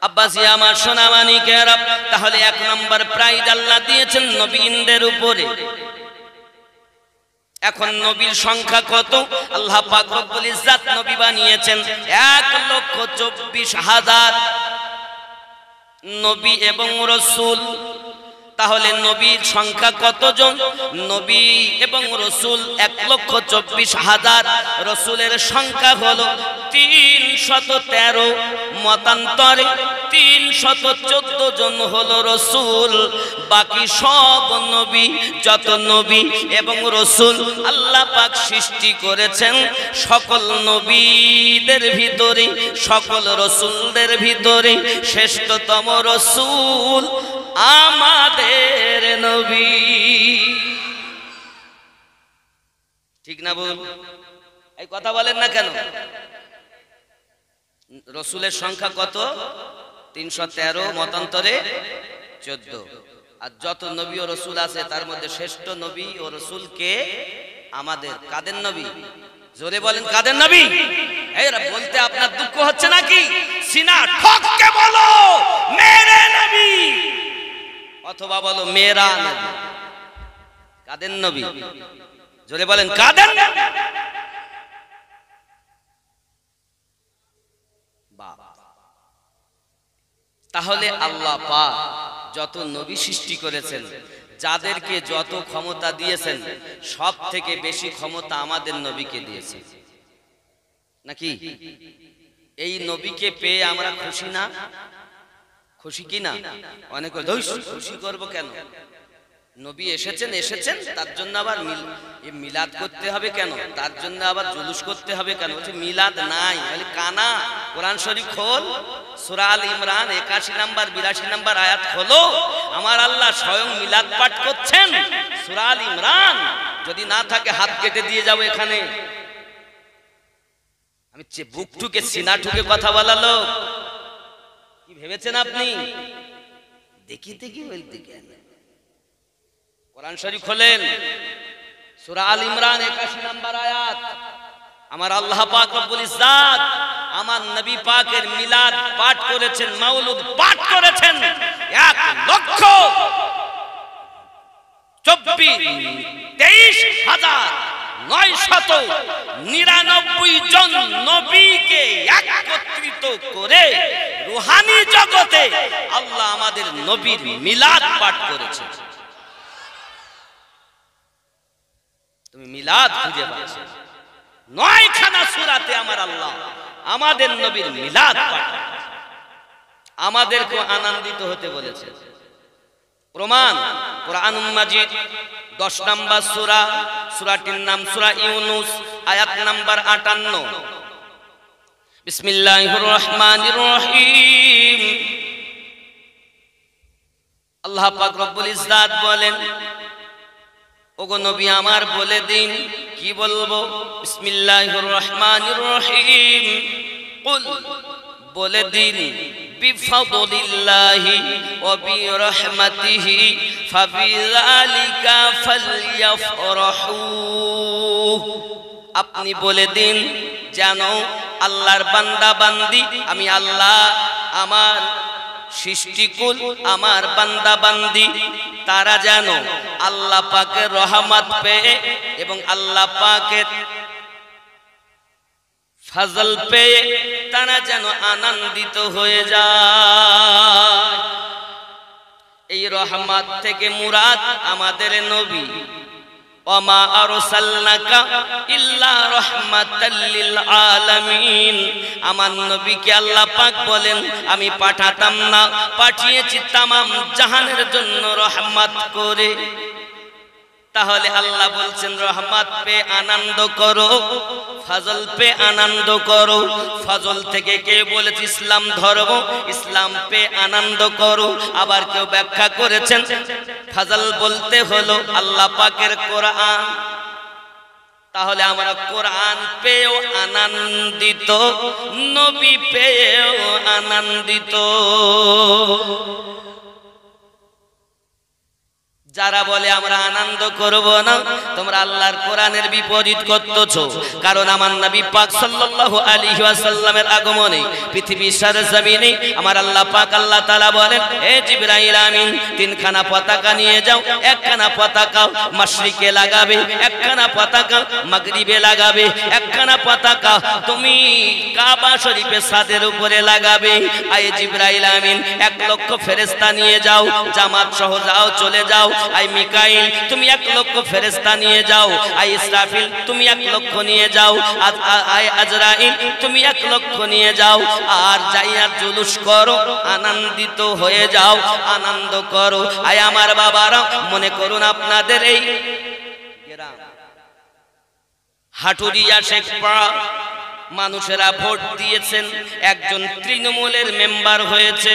আব্বাসি আমার সোনা মানিকেরা, তাহলে 1 নম্বর প্রাইজ আল্লাহ দিয়েছেন নবীনদের উপরে। এখন নবীর সংখ্যা কত? আল্লাহ পাক রব্বুল ইজ্জত নবী বানিয়েছেন 1,24,000 নবী এবং রাসূল। তাহলে নবীর সংখ্যা কতজন? নবী এবং রাসূল 1,24,000, রাসূলের সংখ্যা হলো 313, মতান্তরে 314 জন হলো রাসূল। বাকি সব নবী, যত নবী এবং রাসূল আল্লাহ পাক সৃষ্টি করেছেন, সকল নবীদের ভিতরে, সকল রাসূলদের ভিতরে শ্রেষ্ঠতম রাসূল আমাদের নবী। ঠিক না বল? এই কথা বলেন না কেন? রাসূলের সংখ্যা কত? 313, মতান্তরে 14। আর যত নবী ও রাসূল আছে তার মধ্যে শ্রেষ্ঠ নবী ও রাসূল কে? আমাদের। কাদের নবী? জোরে বলেন, কাদের নবী? এই বলতে আপনার দুঃখ হচ্ছে নাকি? সিনা ঠককে বলো মেরে নবী, অথবা বলো মেরা নবী। কাদের নবী? জোরে বলেন, কাদের নবী? তাহলে আল্লাহ পাক যত নবী সৃষ্টি করেছেন, যাদেরকে যত ক্ষমতা দিয়েছেন, সব থেকে বেশি ক্ষমতা আমাদের নবীকে দিয়েছেন, নাকি? এই নবীকে পেয়ে আমরা খুশি না? খুশি কি না? অনেক খুশি করব কেন? নবী এসেছেন, তার জন্য আবার মিলাদ করতে হবে কেন? তার জন্য আবার জুলুস করতে হবে কেন? মিলাদ নাই, কানা। কোরআন শরীফ খোল, সূরা আল ইমরান 81 নম্বর 82 নম্বর আয়াত খোলো। আমার আল্লাহ স্বয়ং মিলাদ পাঠ করছেন, সূরা আল ইমরান। যদি না থাকে হাত কেটে দিয়ে যাবো এখানে। আমি বুক ঠুকে সিনা ঠুকে কথা বলালো, কি ভেবেছেন আপনি? দেখি বলতে কেন? কোরআন শরীফ খোলেন, সূরা আল ইমরান 81 নম্বর আয়াত। আমার আল্লাহ পাক রব্বুল ইজ্জত আমার নবী পাকের মিলাদ পাঠ করেছেন, মাওলুদ পাঠ করেছেন 1,23,999 জন নবীকে একত্রিত করে রূহানি জগতে আল্লাহ আমাদের নবীর মিলাদ পাঠ করেছেন। তুমি মিলাদ খুঁজে পাচ্ছ 9খানা সূরাতে আমার আল্লাহ আমাদের নবীর মিলাদ পাঠ, আমাদেরকে আনন্দিত হতে বলেছে। প্রমাণ কোরআনুল মাজিদ 10 নম্বর সূরা, সূরাটির নাম সূরা ইউনূস, আয়াত নাম্বার 58। বিসমিল্লাহির রহমানির রহিম। আল্লাহ পাক রব্বুল ইজ্জত বলেন, ওগো নবী আমার বলে দিন, কি বলবো? বিসমিল্লাহির রহমানির রহিম। কুল, বলে দিন, বিফাদলিল্লাহি ওয়া বিরহমাতিহি ফাবিযালিকা ফালইফরাহু। আপনি বলে দিন যেন আল্লাহর বান্দা বান্দি, আমি আল্লাহ, আমার সৃষ্টিকুল, আমার বান্দা বান্দি, তারা যেন আল্লাহ পাকের রহমত পেয়ে এবং আল্লাহ পাকের ফজল পেয়ে তারা যেন আনন্দিত হয়ে যায়। এই রহমত থেকে মুরাদ আমাদের নবী, ওমা আরসালনাকা ইল্লা রাহমাতাল লিল আলামিন। আমার নবীকে আল্লাহ পাক বলেন আমি পাঠাতাম না, পাঠিয়েছি তামাম জাহানের জন্য রহমত করে। তাহলে আল্লাহ বলছেন রহমত পে আনন্দ করো, ফজল পে আনন্দ করো। ফজল থেকে কে বলেছে ইসলাম ধর্ম, ইসলাম পে আনন্দ করো। আবার কেউ ব্যাখ্যা করেছেন ফজল বলতে হলো আল্লাহ পাকের কোরআন। তাহলে আমরা কোরআন পেয়েও আনন্দিত, নবী পেয়েও আনন্দিত। যারা বলে আমরা আনন্দ করব না, তোমরা আল্লাহর কোরআনের বিপরীত করতেছো। কারণ আমার নবী পাক সাল্লাল্লাহু আলাইহি ওয়াসাল্লামের আগমনে পৃথিবীর সরজমিনে আমার আল্লাহ পাক আল্লাহ তাআলা বলেন, হে জিবরাইল আমিন, তিনখানা পতাকা নিয়ে যাও। একখানা পতাকা মাশরিকে লাগাবে, একখানা পতাকা মাগরিবে লাগাবে, একখানা পতাকা তুমি কাবা শরীফের ছাদের উপরে লাগাবে। আয় জিবরাইল আমিন, 1 লক্ষ ফেরেশতা নিয়ে যাও, জামাত সহ যাও, চলে যাও। আই মিকাইল, তুমি 1 লক্ষ ফেরেশতা নিয়ে যাও। আই ইসরাফিল, তুমি 1 লক্ষ নিয়ে যাও। আই আজরাইল, তুমি 1 লক্ষ নিয়ে যাও। আর যাইয়া জুলুস করো, আনন্দিত হয়ে যাও, আনন্দ করো। আই আমার বাবারা, মনে করুন আপনাদের এই হাটুরিয়া শেখপাড়া মানুষেরা ভোট দিয়েছেন, একজন তৃণমূলের মেম্বার হয়েছে।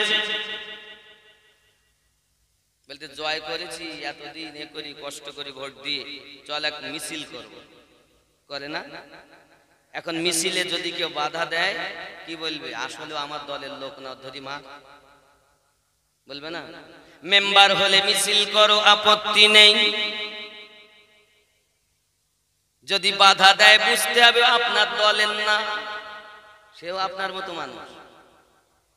বলতে জয় করেছি, এতদিন এ করি কষ্ট করে ভোট দিয়ে, চল এক মিছিল করব, করে না? এখন মিছিলে যদি কেউ বাধা দেয় কি বলবে? আসলে আমার দলের লোক না, ধরি মা, বলবে না? মেম্বার হলে মিছিল করো, আপত্তি নেই। যদি বাধা দেয় বুঝতে হবে আপনার দলের না, সেও আপনার মতো মানুষ।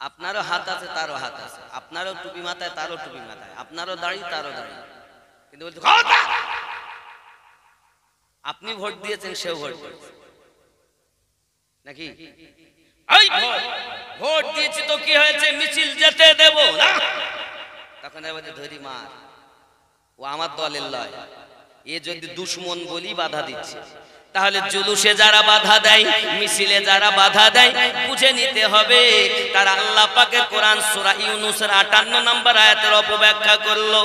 আপনারও হাত আছে, তারও হাত আছে, আপনারও টুপি মাথায়, তারও টুপি মাথায়, আপনারও দাড়ি, তারও দাড়ি। কিন্তু বলতে আপনি ভোট দিয়েছেন, সেও ভোট দিয়েছে নাকি? ভোট দিয়েছি তো কি হয়েছে, মিছিল যেতে দেব না? তখন বলছে ধরি মার, ও আমার দলের লয়, এ যদি দুশ্মন বলি বাধা দিচ্ছে। তাহলে জুলুসে যারা বাধা দেয়, মিছিলে যারা বাধা দেয়, বুঝে নিতে হবে তারা আল্লাহ পাকের কোরআন সূরা ইউনূসের 58 নম্বর আয়াতের অপব্যাখ্যা করলো।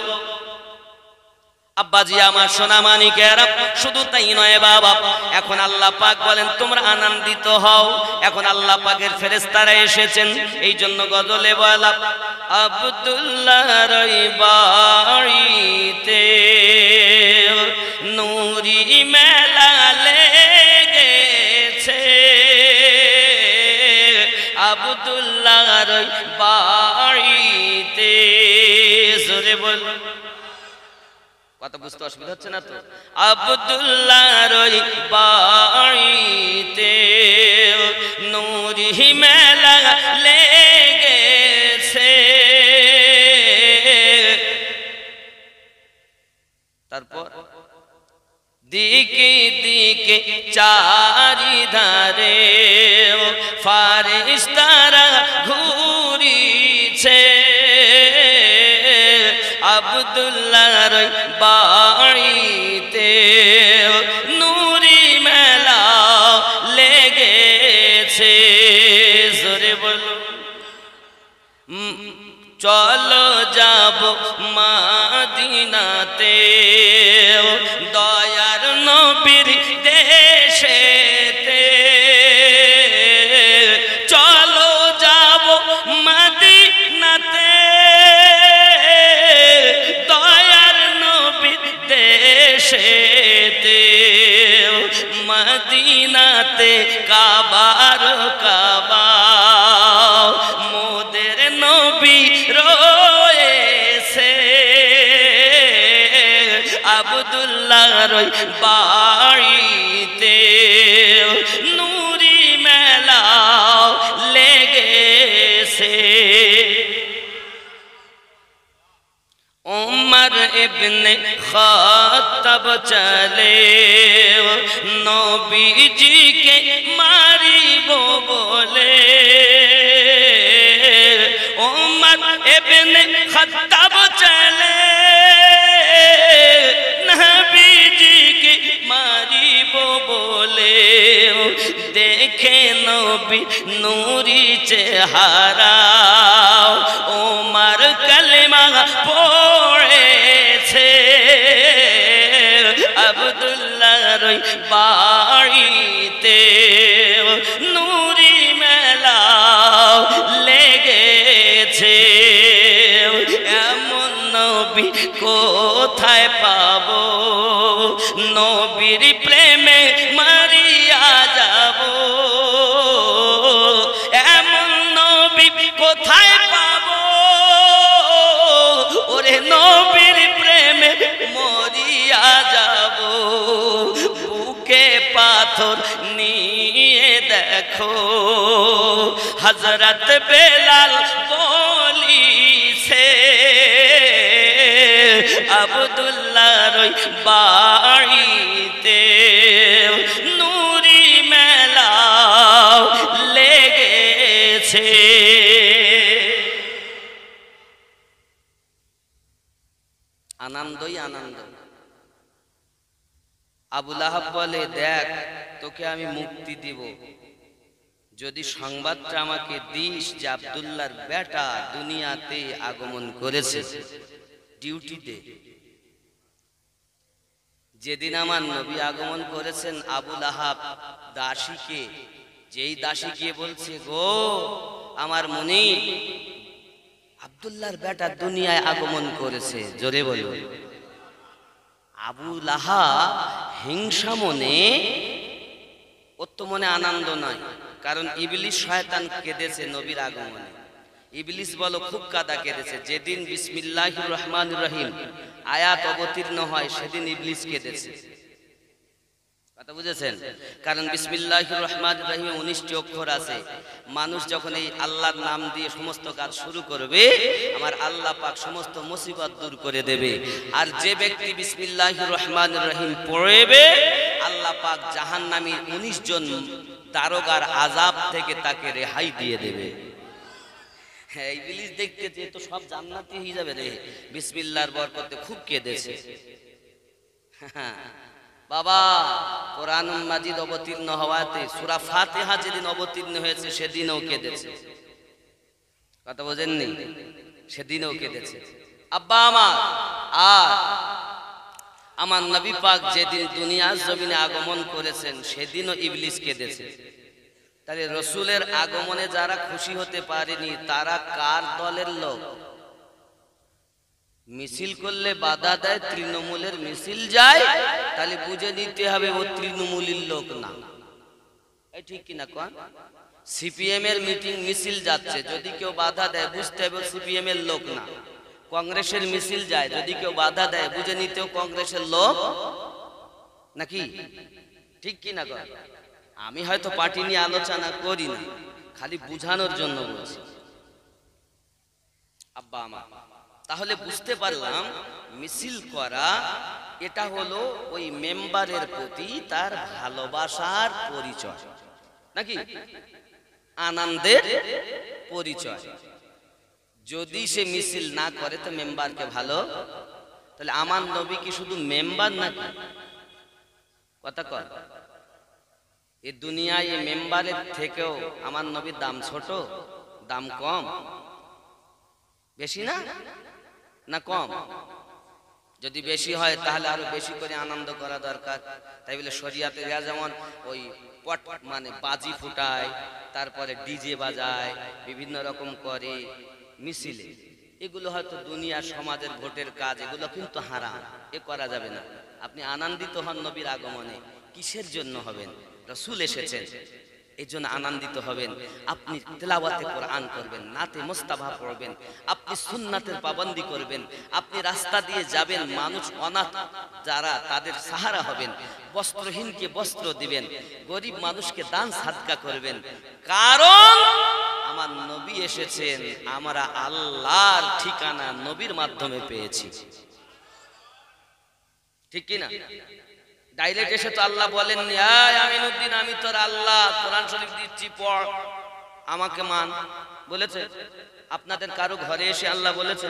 আব্বাজি আমার সোনা মানিকেরা, শুধু তাই নয় বাবা, এখন আল্লাহ পাক বলেন তোমরা আনন্দিত হও। এখন আল্লাহ পাকের ফেরেশতারা এসেছেন, এই জন্য গজলে বলা আব্দুল্লাহর বাড়িতে নূরি মেলা লেগেছে, আব্দুল্লাহর বাড়িতে। জোরে বল, কথা বুঝতে অসুবিধা হচ্ছে না তো? আব্দুল্লাহর বাড়িতে নূরি মেলা লেগেছে। তারপর দিকে দিকে চারিধারে ফারিস্তারা ঘুরিছে, আব্দুল্লাহর বাড়িতে নূরি মেলা লেগেছে। জোরে বলো, চলো যাব মদিনাতে, দয়ার নবীর দেশেতে। চলো যাব মদিনাতে, দয়ার নবীর দেশেতে। মদিনাতে কাবার কাবা, মোদের আবদুল্লাহর ওই বাড়িতে নূরি মেলা লেগেছে। উমর ইবনে খাত্তাব চলে নবীজিকে মারিব বলে। উমর ইবনে খাত্তাব চলে নবীজিকে মারিব বলে। দেখে নবী নূরি চেহারা উমর কালেমা পড়েছে। আবদুল্লাহর ওই বাড়িতে নূরি মেলা লেগেছে। এমন নবী কোথায় পাবো, নবীর প্রেমে মরিয়া যাব। এমন নবী কোথায় পাবো, ওরে নবীর প্রেমে মরিয়া যাব। বুকে পাথর নিয়ে দেখো হযরত বেলাল বলিছে। আবদুল্লাহর ওই বাড়িতে নূরি মেলা লেগেছে। আনন্দই আনন্দ। আবু লাহাব বলে, দেখ তোকে আমি মুক্তি দিব যদি সংবাদটা আমাকে দিস যে আব্দুল্লাহর বেটা দুনিয়াতে আগমন করেছে ডিউটিতে। যেদিন আমার নবী আগমন করেছেন, আবু লাহাব দাসীকে, যেই দাসী গিয়ে বলছে, গো আমার মুনি, আব্দুল্লাহর বেটা দুনিয়ায় আগমন করেছে, জোরে বলো। আবু লাহাব হিংসা মনে, ওর তো মনে আনন্দ নয়, কারণ ইবলিস শয়তান কেঁদেছে নবীর আগমনে। ইবলিস বলো খুব কাদা কেঁদেছে। যেদিন বিসমিল্লাহির রহমানির রহিম আয়াত অবতীর্ণ হয় সেদিন ইবলিস কেঁদেছে। কথা বুঝেছেন? কারণ বিসমিল্লাহির রহমানির রহিমে 19টি অক্ষর আছে। মানুষ যখন এই আল্লাহর নাম দিয়ে সমস্ত কাজ শুরু করবে, আমার আল্লাহ পাক সমস্ত মুসিবত দূর করে দেবে। আর যে ব্যক্তি বিসমিল্লাহির রহমানির রহিম পড়বে, আল্লাহ পাক জাহান্নামী 19 জন দারোগার আযাব থেকে তাকে রেহাই দিয়ে দেবে। হ্যাঁ, ইবলিস দেখতে যে তো সব জান্নাতি হয়ে যাবে রে, বিসমিল্লাহর বরকতে খুব কেঁদেছে। বাবা, কোরআনুল মাজিদ অবতীর্ণ হওয়াতে সূরা ফাতিহা যেদিন অবতীর্ণ হয়েছে সেদিনও কেঁদেছে। কথা বোঝেননি? সেদিনও কেঁদেছে আব্বা আমার। আর আমার নবী পাক যেদিন দুনিয়ার জমিনে আগমন করেছেন সেদিনও ইবলিস কেঁদেছে। তাহলে রসুলের আগমনে যারা খুশি হতে পারেনি তারা কার দলের লোক? মিছিল করলে বাধা দেয়, তৃণমূলের মিছিল যায়, তাহলে বুঝে নিতে হবে ও তৃণমূলের লোক না। এই ঠিক কিনা কোন? সিপিএম এর মিটিং মিছিল যাচ্ছে, যদি কেউ বাধা দেয় বুঝতে হবে সিপিএম এর লোক না। কংগ্রেসের মিছিল যায়, যদি কেউ বাধা দেয় বুঝে নিতেও কংগ্রেসের লোক নাকি? ঠিক কিনা কোন? আমি হয়তো পার্টি নিয়ে আলোচনা করি না, খালি বুঝানোর জন্য বলছি আব্বা আমার। তাহলে বুঝতে পারলাম মিছিল করা এটা হলো ওই মেম্বারের প্রতি তার ভালোবাসার পরিচয়, নাকি আনন্দের পরিচয়। যদি সে মিছিল না করে তো মেম্বারকে ভালো, তাহলে আমার নবী কি শুধু মেম্বার নাকি? কথা কর, এই দুনিয়ায় এই মেম্বারের থেকেও আমার নবীর দাম ছোট, দাম কম? বেশি না না কম? যদি বেশি হয় তাহলে আরো বেশি করে আনন্দ করা দরকার। তাই বলে শরিয়াতে যেমন ওই পট মানে বাজি ফুটায়, তারপরে ডিজে বাজায়, বিভিন্ন রকম করে মিছিলে, এগুলো হয়তো দুনিয়া সমাজের ভোটের কাজ, এগুলো কিন্তু হারাম, এ করা যাবে না। আপনি আনন্দিত হন নবীর আগমনে, কিসের জন্য হবেন? রাসূল এসেছেন, এই জন্য আনন্দিত হবেন। আপনি তেলাওয়াতে কোরআন করবেন, নাতে মুস্তাফা পড়বেন, আপনি সুন্নাতের পাবন্দি করবেন, আপনি রাস্তা দিয়ে যাবেন, মানুষ অনাথ যারা তাদের সাহারা হবেন, বস্ত্রহীনকে বস্ত্র দিবেন, গরিব মানুষকে দান সাদকা করবেন। কারণ আমার নবী এসেছেন, আমরা আল্লাহর ঠিকানা নবীর মাধ্যমে পেয়েছি। ঠিক কি না? ডাইরেক্ট এসে তো আল্লাহ বলেননি, আমিনুদ্দিন আমি তোর আল্লাহ, কোরআন শরীফ দিচ্ছি পড়, আমাকে মান বলেছে? আপনাদের কারো ঘরে এসে আল্লাহ বলেছে?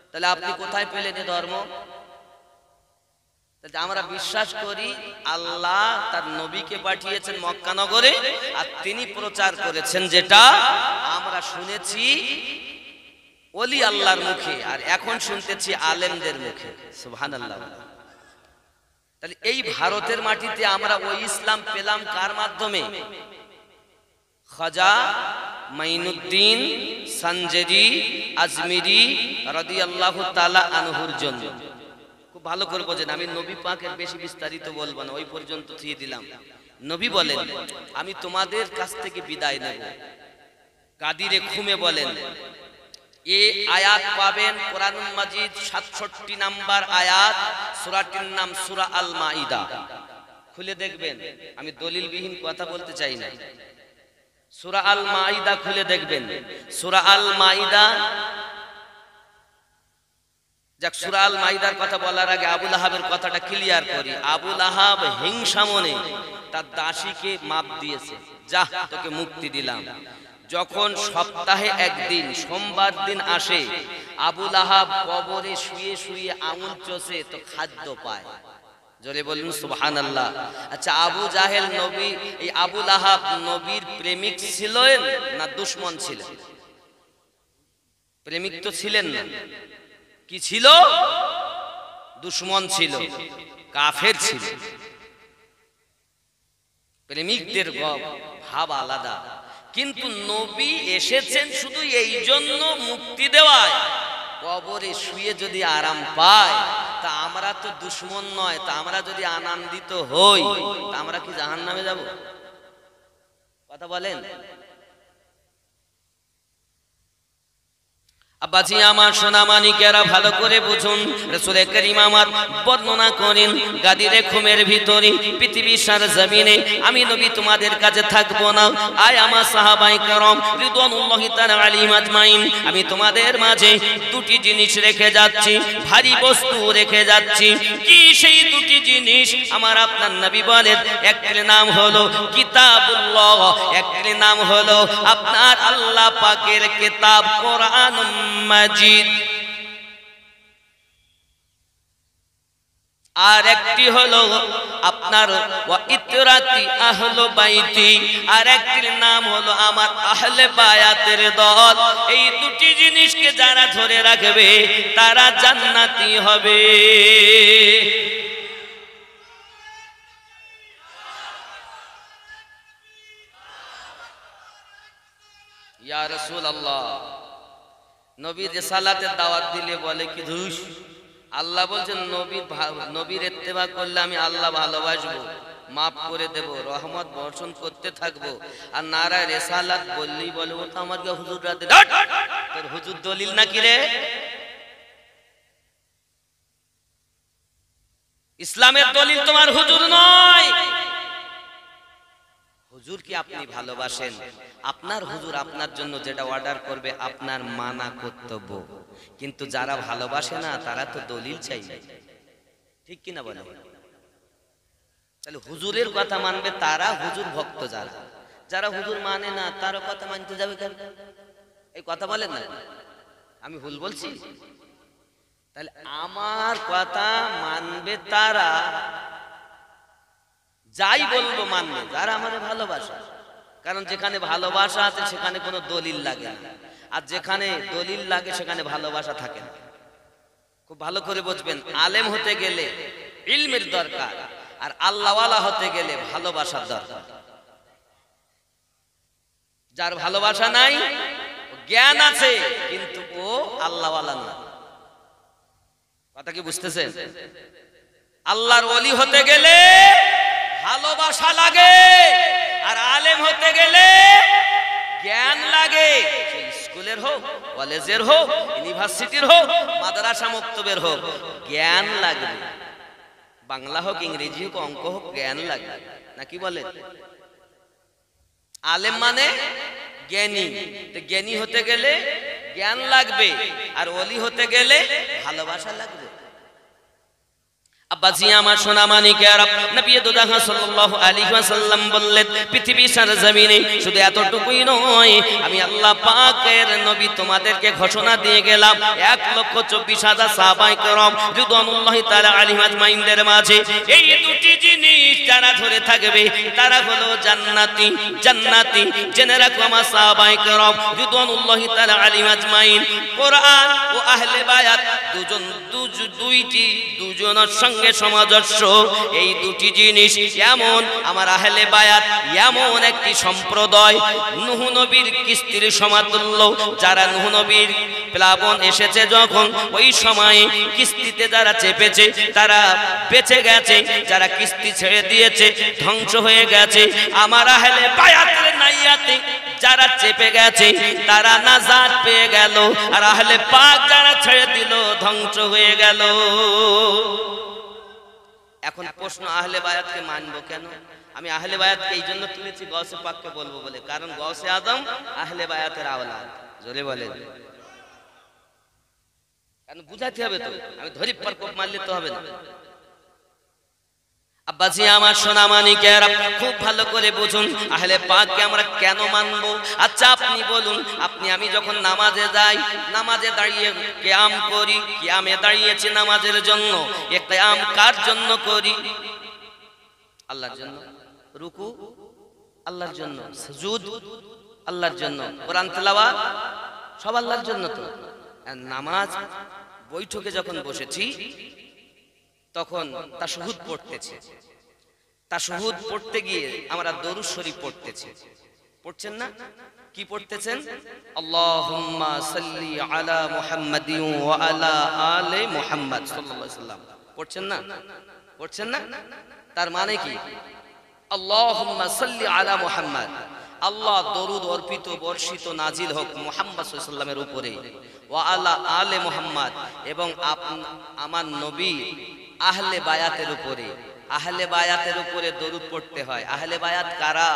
তাহলে আপনি কোথায় পেলেন এই ধর্ম? আমরা বিশ্বাস করি আল্লাহ তার নবীকে পাঠিয়েছেন মক্কা নগরে, আর তিনি প্রচার করেছেন, যেটা আমরা শুনেছি ওলি আল্লাহর মুখে, আর এখন শুনতেছি আলেমদের মুখে। সুবহানাল্লাহ। তাহলে এই ভারতের মাটিতে আমরা ওই ইসলাম পেলাম কার মাধ্যমে? খাজা মাইনুদ্দিন সানজেরি আজমিরি রাদিয়াল্লাহু তাআলা আনহুর জন্য। খুব ভালো করে বোঝেন, আমি নবী পাকের বেশি বিস্তারিত বলবো না, ওই পর্যন্ত দিয়ে দিলাম। নবী বলেন, আমি তোমাদের কাছ থেকে বিদায় নেব। কাদিরে খুমে বলেন, এই আয়াত পাবেন কোরআনুল মাজিদ 67 নাম্বার আয়াত, সূরাটির নাম সূরা আল মাইদা। খুলে দেখবেন, আমি দলিলবিহীন কথা বলতে চাই না। সূরা আল মাইদা খুলে দেখবেন। সূরা আল মাইদা, যাক সূরা আল মাইদার কথা বলার আগে আবু লাহাবের কথাটা ক্লিয়ার করি। আবু লাহাব হিংসা মনে তার দাসীকে মাপ দিয়েছে, যা তোকে মুক্তি দিলাম। যখন সপ্তাহে একদিন সোমবার দিন আসে, আবু লাহাব কবরে শুয়ে শুয়ে আঙুল চষে তো খাদ্য পায়। জোরে বলুন সুবহানাল্লাহ। আচ্ছা, আবু জাহেল নবী, এই আবু লাহাব নবীর প্রেমিক ছিলেন না দুশমন ছিলেন? প্রেমিক তো ছিলেন না, কি ছিল? দুশমন ছিল, কাফের ছিল। প্রেমিকদের ভাব আলাদা, কিন্তু নবী এসেছেন শুধু এই জন্য মুক্তি দেওয়ায়। কবরে শুয়ে যদি আরাম পায়, তা আমরা তো দুশমন নয়, তা আমরা যদি আনন্দিত হই, তা আমরা কি জাহান্নামে যাব? কথা বলেন। আব্বাজি আমার সোনা মানিকেরা ভালো করে বুঝুন, রাসূল করিম আমার বর্ণনা করেন, গাদিরে খুমের ভিতরে পৃথিবীর সারা জমিনে আমি নবী তোমাদের কাছে থাকবো না। আয় আমার সাহাবায়ে কেরাম রিদওয়ানুল্লাহি তাআলা আলাইহিম আজমাইন, আমি তোমাদের মাঝে দুটি জিনিস রেখে যাচ্ছি, ভারী বস্তু রেখে যাচ্ছি। কি সেই দুটি জিনিস? আমার আপনার নবী বলেন, একটির নাম হলো কিতাবুল্লাহ, একটির নাম হলো আপনার আল্লাহ পাকের কিতাব কোরআন মাজিদ, আর একটি হলো আপনার ওয়া ইতরাতি আহলে বাইতি, আর একটির নাম হলো আমার আহলে বায়াতের দল। এই দুটি জিনিসকে যারা ধরে রাখবে তারা জান্নাতি হবে। ইয়া রাসূলুল্লাহ, নবী রিসালাতের দাওয়াত দিলে বলে কি ধুস? আল্লাহ বলছেন নবীর ইত্তেবা করলে আমি আল্লাহ ভালোবাসবো, মাফ করে দেব, রহমত বর্ষণ করতে থাকবো। আর নারায় রিসালাত বললেই বলে ও তো আমাকে হুজুর রাতে, তোর হুজুর দলিল নাকি রে? ইসলামের দলিল তোমার হুজুর নয়। হুজুর কি আপনি ভালোবাসেন, আপনার হুজুর আপনার জন্য যেটা অর্ডার করবে আপনার মানা কর্তব্য। কিন্তু যারা ভালোবাসে না তারা তো দলিল চাইবে, ঠিক কিনা বলে? তাহলে হুজুরের কথা মানবে তারা হুজুর ভক্ত, যারা যারা হুজুর মানে না তার কথা মানতে যাবে কেন? এই কথা বলেন না, আমি ভুল বলছি? তাহলে আমার কথা মানবে তারা, যাই বলবো মানবে যারা আমাদের ভালোবাসা। কারণ যেখানে ভালোবাসা আছে সেখানে কোনো দলিল লাগে না, আর যেখানে দলিল লাগে সেখানে ভালোবাসা থাকে না। খুব ভালো করে বুঝবেন, আলেম হতে গেলে ইলমের দরকার, আর আল্লাহওয়ালা হতে গেলে ভালোবাসার দরকার। যার ভালোবাসা নাই, জ্ঞান আছে কিন্তু ও আল্লাহওয়ালা না। কথা কি বুঝতেছেন? আল্লাহর ওলি হতে গেলে ভালোবাসা লাগে, আর আলেম হতে গেলে জ্ঞান লাগে, স্কুলের হোক, কলেজের হোক, ইউনিভার্সিটির হোক, মাদ্রাসা মক্তবের হোক, জ্ঞান লাগবে। বাংলা হোক, ইংরেজি হোক, অঙ্ক হোক, জ্ঞান লাগবে। নাকি বলেন? আলেম মানে জ্ঞানী। তো জ্ঞানী হতে গেলে জ্ঞান লাগবে, আর ওলি হতে গেলে ভালোবাসা লাগবে। আব্বাজি আমার সোনা মানিকেরা, নবী দুদাহ সাল্লাল্লাহু আলাইহি ওয়াসাল্লাম বললেন, পৃথিবীর জমিনে শুধু এতটুকুই নয়, আমি আল্লাহ পাকের নবী তোমাদেরকে ঘোষণা দিয়ে গেলাম 1,24,000 সাহাবায়ে কেরাম রিদওয়ানুল্লাহি তাআলা আলাইহিম আজমাইনদের মাঝে এই দুটি জিনিস যারা ধরে থাকবে তারা হলো জান্নাতি। জান্নাতি জেনে রাখো আমার সাহাবায়ে কেরাম রিদওয়ানুল্লাহি তাআলা আলাইহিম আজমাইন। কোরআন ও আহলে বায়াত দুজনের সঙ্গে সমাজস্য। এই দুটি জিনিস এমন, আমার আহলে বায়াত এমন একটি সম্প্রদায়, নূহ নবীর কিস্তির সমাতুল্য, যারা নূহ নবীর প্লাবন এসেছে যখন, ওই সময়ে কিস্তিতে যারা চেপেছে তারা বেঁচে গেছে, যারা কিস্তি ছেড়ে দিয়েছে ধ্বংস হয়ে গেছে। আমার আহলে বায়াতের নাইয়াতে যারা চেপে গেছে তারা নাজাত পেয়ে গেল, আর আহলে পাক যারা ছেড়ে দিল ধ্বংস হয়ে গেল। এখন প্রশ্ন, আহলে বায়াতকে মানবো কেন? আমি আহলে বায়াতকে এই জন্য তুলেছি গৌসে পাককে বলবো বলে, কারণ গৌসে আজম আহলে বায়াতের আওলাদ। জোরে বলেন, কারণ বুঝাতে হবে তো, আমি ধরি পার কোপ মারলে তো হবে না। আব্বাজি আমার সোনা মানিকেরা, খুব ভালো করে বুঝুন আহলে পাককে আমরা কেন মানবো। আচ্ছা আপনি বলুন, আমি যখন নামাজে যাই, নামাজে দাঁড়িয়ে কিয়াম করি, কিয়ামে দাঁড়িয়েছি নামাজের জন্য, এ কিয়াম কার জন্য করি? আল্লাহর জন্য। রুকু আল্লাহর জন্য, সুজুদ আল্লাহর জন্য, কোরআন তেলাওয়াত সব আল্লাহর জন্য। তো নামাজ বৈঠকে যখন বসেছি তখন তাশাহুদ পড়তেছে, তাশাহুদ পড়তে গিয়ে আমরা দরুদ শরীফ পড়তেছি। পড়ছেন না? কি পড়তেছেন? আল্লাহুম্মা সাল্লি আলা মুহাম্মাদিন ওয়া আলা আলি মুহাম্মাদ সাল্লাল্লাহু আলাইহি সাল্লাম। পড়ছেন না? পড়ছেন না? তার মানে কি? আল্লাহুম্মা সাল্লি আলা মুহাম্মাদ, আল্লাহ দরুদ অর্পিত বর্ষিত নাজিল হোক মুহাম্মদ সাল্লাল্লাহু আলাইহি সাল্লামের উপরে, ওয়া আলা আলি মুহাম্মাদ, এবং আমার নবী আহলে বায়াতের উপরে। আহলে বায়াতের উপরে দরুদ পড়তে হয়। আহলে বায়াত কারা?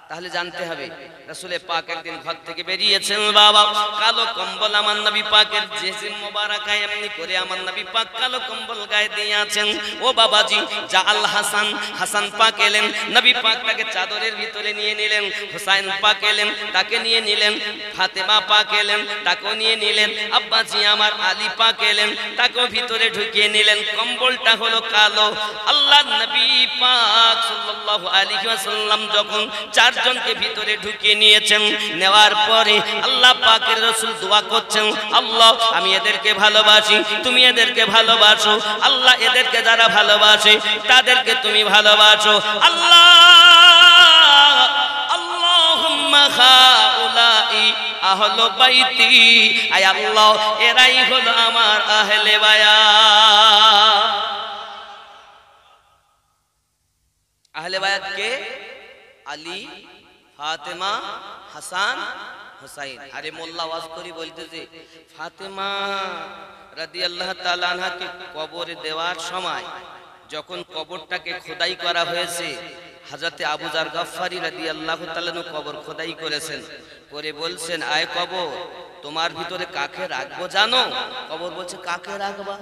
তাহলে জানতে হবে। রাসূলে পাক একদিন ঘর থেকে বেরিয়েছেন, বাবা কালো কম্বল আমার নবী পাকের জিসিম মোবারকায় এমনি করে আমার নবী পাক কালো কম্বল গায়ে দিয়ে আছেন। ও বাবাজি, যা আল হাসান, হাসান পাক এলেন, নবী পাক তাকে চাদরের ভিতরে নিয়ে নিলেন। হুসাইন পাক এলেন, তাকে নিয়ে নিলেন। ফাতেমা পাক এলেন, তাকেও নিয়ে নিলেন। আব্বাজি আমার আলী পাক এলেন, তাকেও ভিতরে ঢুকিয়ে নিলেন। কম্বলটা হলো কালো। আল্লাহর নবী পাক সাল্লাল্লাহু আলাইহি ওয়াসাল্লাম যখন চারজনকে ভিতরে ঢুকিয়ে নিয়েছেন, নেওয়ার পরে আল্লাহ পাকের রাসূল দোয়া করছেন, আল্লাহ আমি এদেরকে ভালোবাসি, তুমি এদেরকে ভালোবাসো। আল্লাহ এদেরকে যারা ভালোবাসে তাদেরকে তুমি ভালোবাসো। আল্লাহ আল্লাহুম্মা হাউলাই আহলু বাইতি, আয় আল্লাহ এরাই হলো আমার আহলে বায়াত। আহলে বায়াত কে? আলী, ফাতেমা, হাসান, হুসাইন। আরে মোল্লা ওয়াজ করি বলতেছে, ফাতেমা রাদিয়াল্লাহু তাআলা আনহাকে কবরে দেওয়ার সময় যখন কবরটাকে খোদাই করা হয়েছে, হযরতে আবু যার গফফারি রাদিয়াল্লাহু তাআলা কবর খোদাই করেছেন, করে বলছেন, আয় কবর তোমার ভিতরে কাকে রাখবো জানো? কবর বলছে, কাকে রাখবা?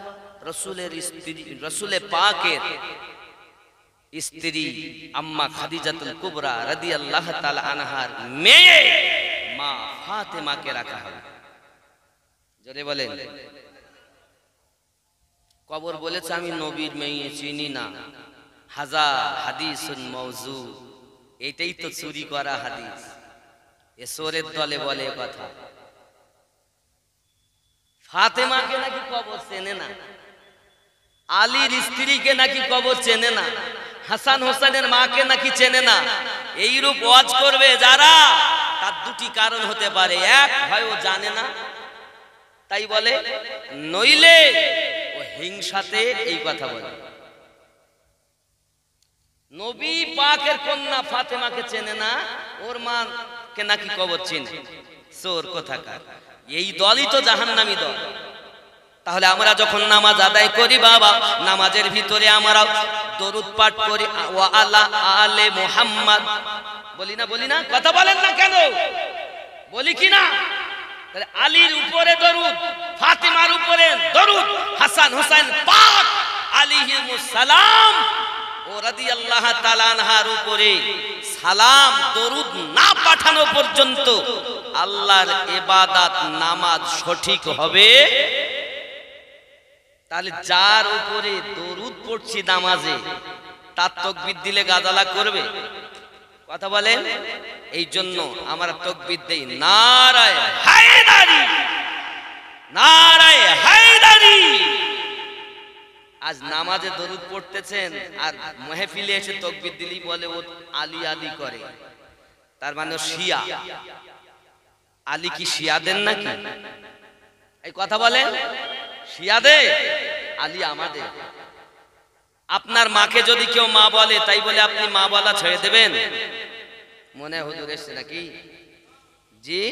রাসূলের স্ত্রী, রাসূলে পাকের স্ত্রী আম্মা খাদিজাতুল কুবরা রাদিয়াল্লাহু তাআলা আনহার মেয়ে মা ফাতেমাকে রাখা হবে। জোরে বলেন। কবর বলেছে, আমি নবীর মেয়ে চিনি না। হাজার হাদিসুন মাউযু, এটাই তো চুরি করা হাদিস। এসরের দলে বলে কথা। ফাতেমাকে নাকি কবর চেনে না, আলীর স্ত্রীকে নাকি কবর চেনে না, হাসান হোসেনের মাকে নাকি চেনে না। এইরূপ ওয়াজ করবে যারা, তার দুটি কারণ হতে পারে। এক, হয় ও জানে না তাই বলে, নইলে ও হিংসাতে এই কথা বলে। নবী পাকের কন্যা ফাতেমাকে চেনে না, ওর মা কে নাকি কবর চিনে। চোর কোথাকার, এই দলই তো জাহান্নামী দল। তাহলে আমরা যখন নামাজ আদায় করি বাবা, নামাজের ভিতরে আমরা দরুদ পাঠ করি, ওয়া আলা আলে মুহাম্মদ বলি না? কথা বলেন না কেন? বলি কি না? তাহলে আলীর উপরে দরুদ, ফাতেমার উপরে দরুদ, হাসান হুসাইন পাক আলাইহিমুস সালাম ও রাদিয়াল্লাহু তাআলা আনহার উপরে সালাম দরুদ না পাঠানো পর্যন্ত আল্লাহর ইবাদত নামাজ সঠিক হবে। তাহলে যার উপরে দরুদ পড়ছি নামাজে, তার তাকবীর দিলে গাজালা করবে? কথা বলেন। এই জন্য আমরা তাকবীর দেই নারায়ে হায়দারি, নারায়ে হায়দারি। আজ নামাজে দরুদ পড়তেছেন আর মাহফিলে এসে তাকবীর দিলি বলে ও আলী আলী করে, তার মানে শিয়া। আলী কি শিয়াদের নাকি? এই কথা বলেন, শিয়াদের? আলী আমাদের। আপনার মাকে যদি কেউ মা বলে, তাই বলে আপনি মা বলা ছেড়ে দেবেন? মনে হুজুর এসছে নাকি? জি,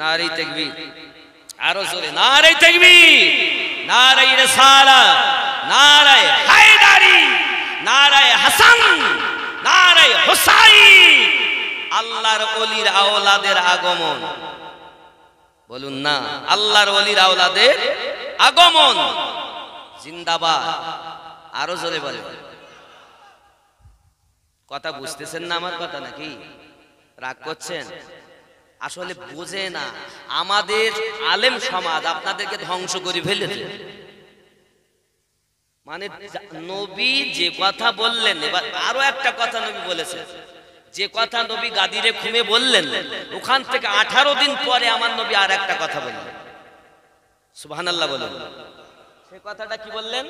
নারে তাকবীর, আরো জোরে নারে তাকবীর, নারে রিসালাত, নারে হায়দারি, নারে হাসান, নারে হুসাইন। আল্লাহর ওলির আওলাদের আগমন, বলুন না, আল্লাহর ওলির আওলাদের আগমন জিন্দাবাদ। আরো জোরে বলেন। কথা বুঝতেছেন না আমার কথা নাকি? রাগ করছেন? আসলে বুঝে না। আমাদের আলেম সমাজ আপনাদেরকে ধ্বংস করে ফেলেছে। মানে নবী যে কথা বললেন, এবার আরো একটা কথা নবী বলেছেন, যে কথা নবী গাদিরে ঘুমে বললেন, ওখান থেকে 18 দিন পরে আমার নবী আর একটা কথা বললেন। সুবহানাল্লাহ বলুন। সেই কথাটা কি বললেন?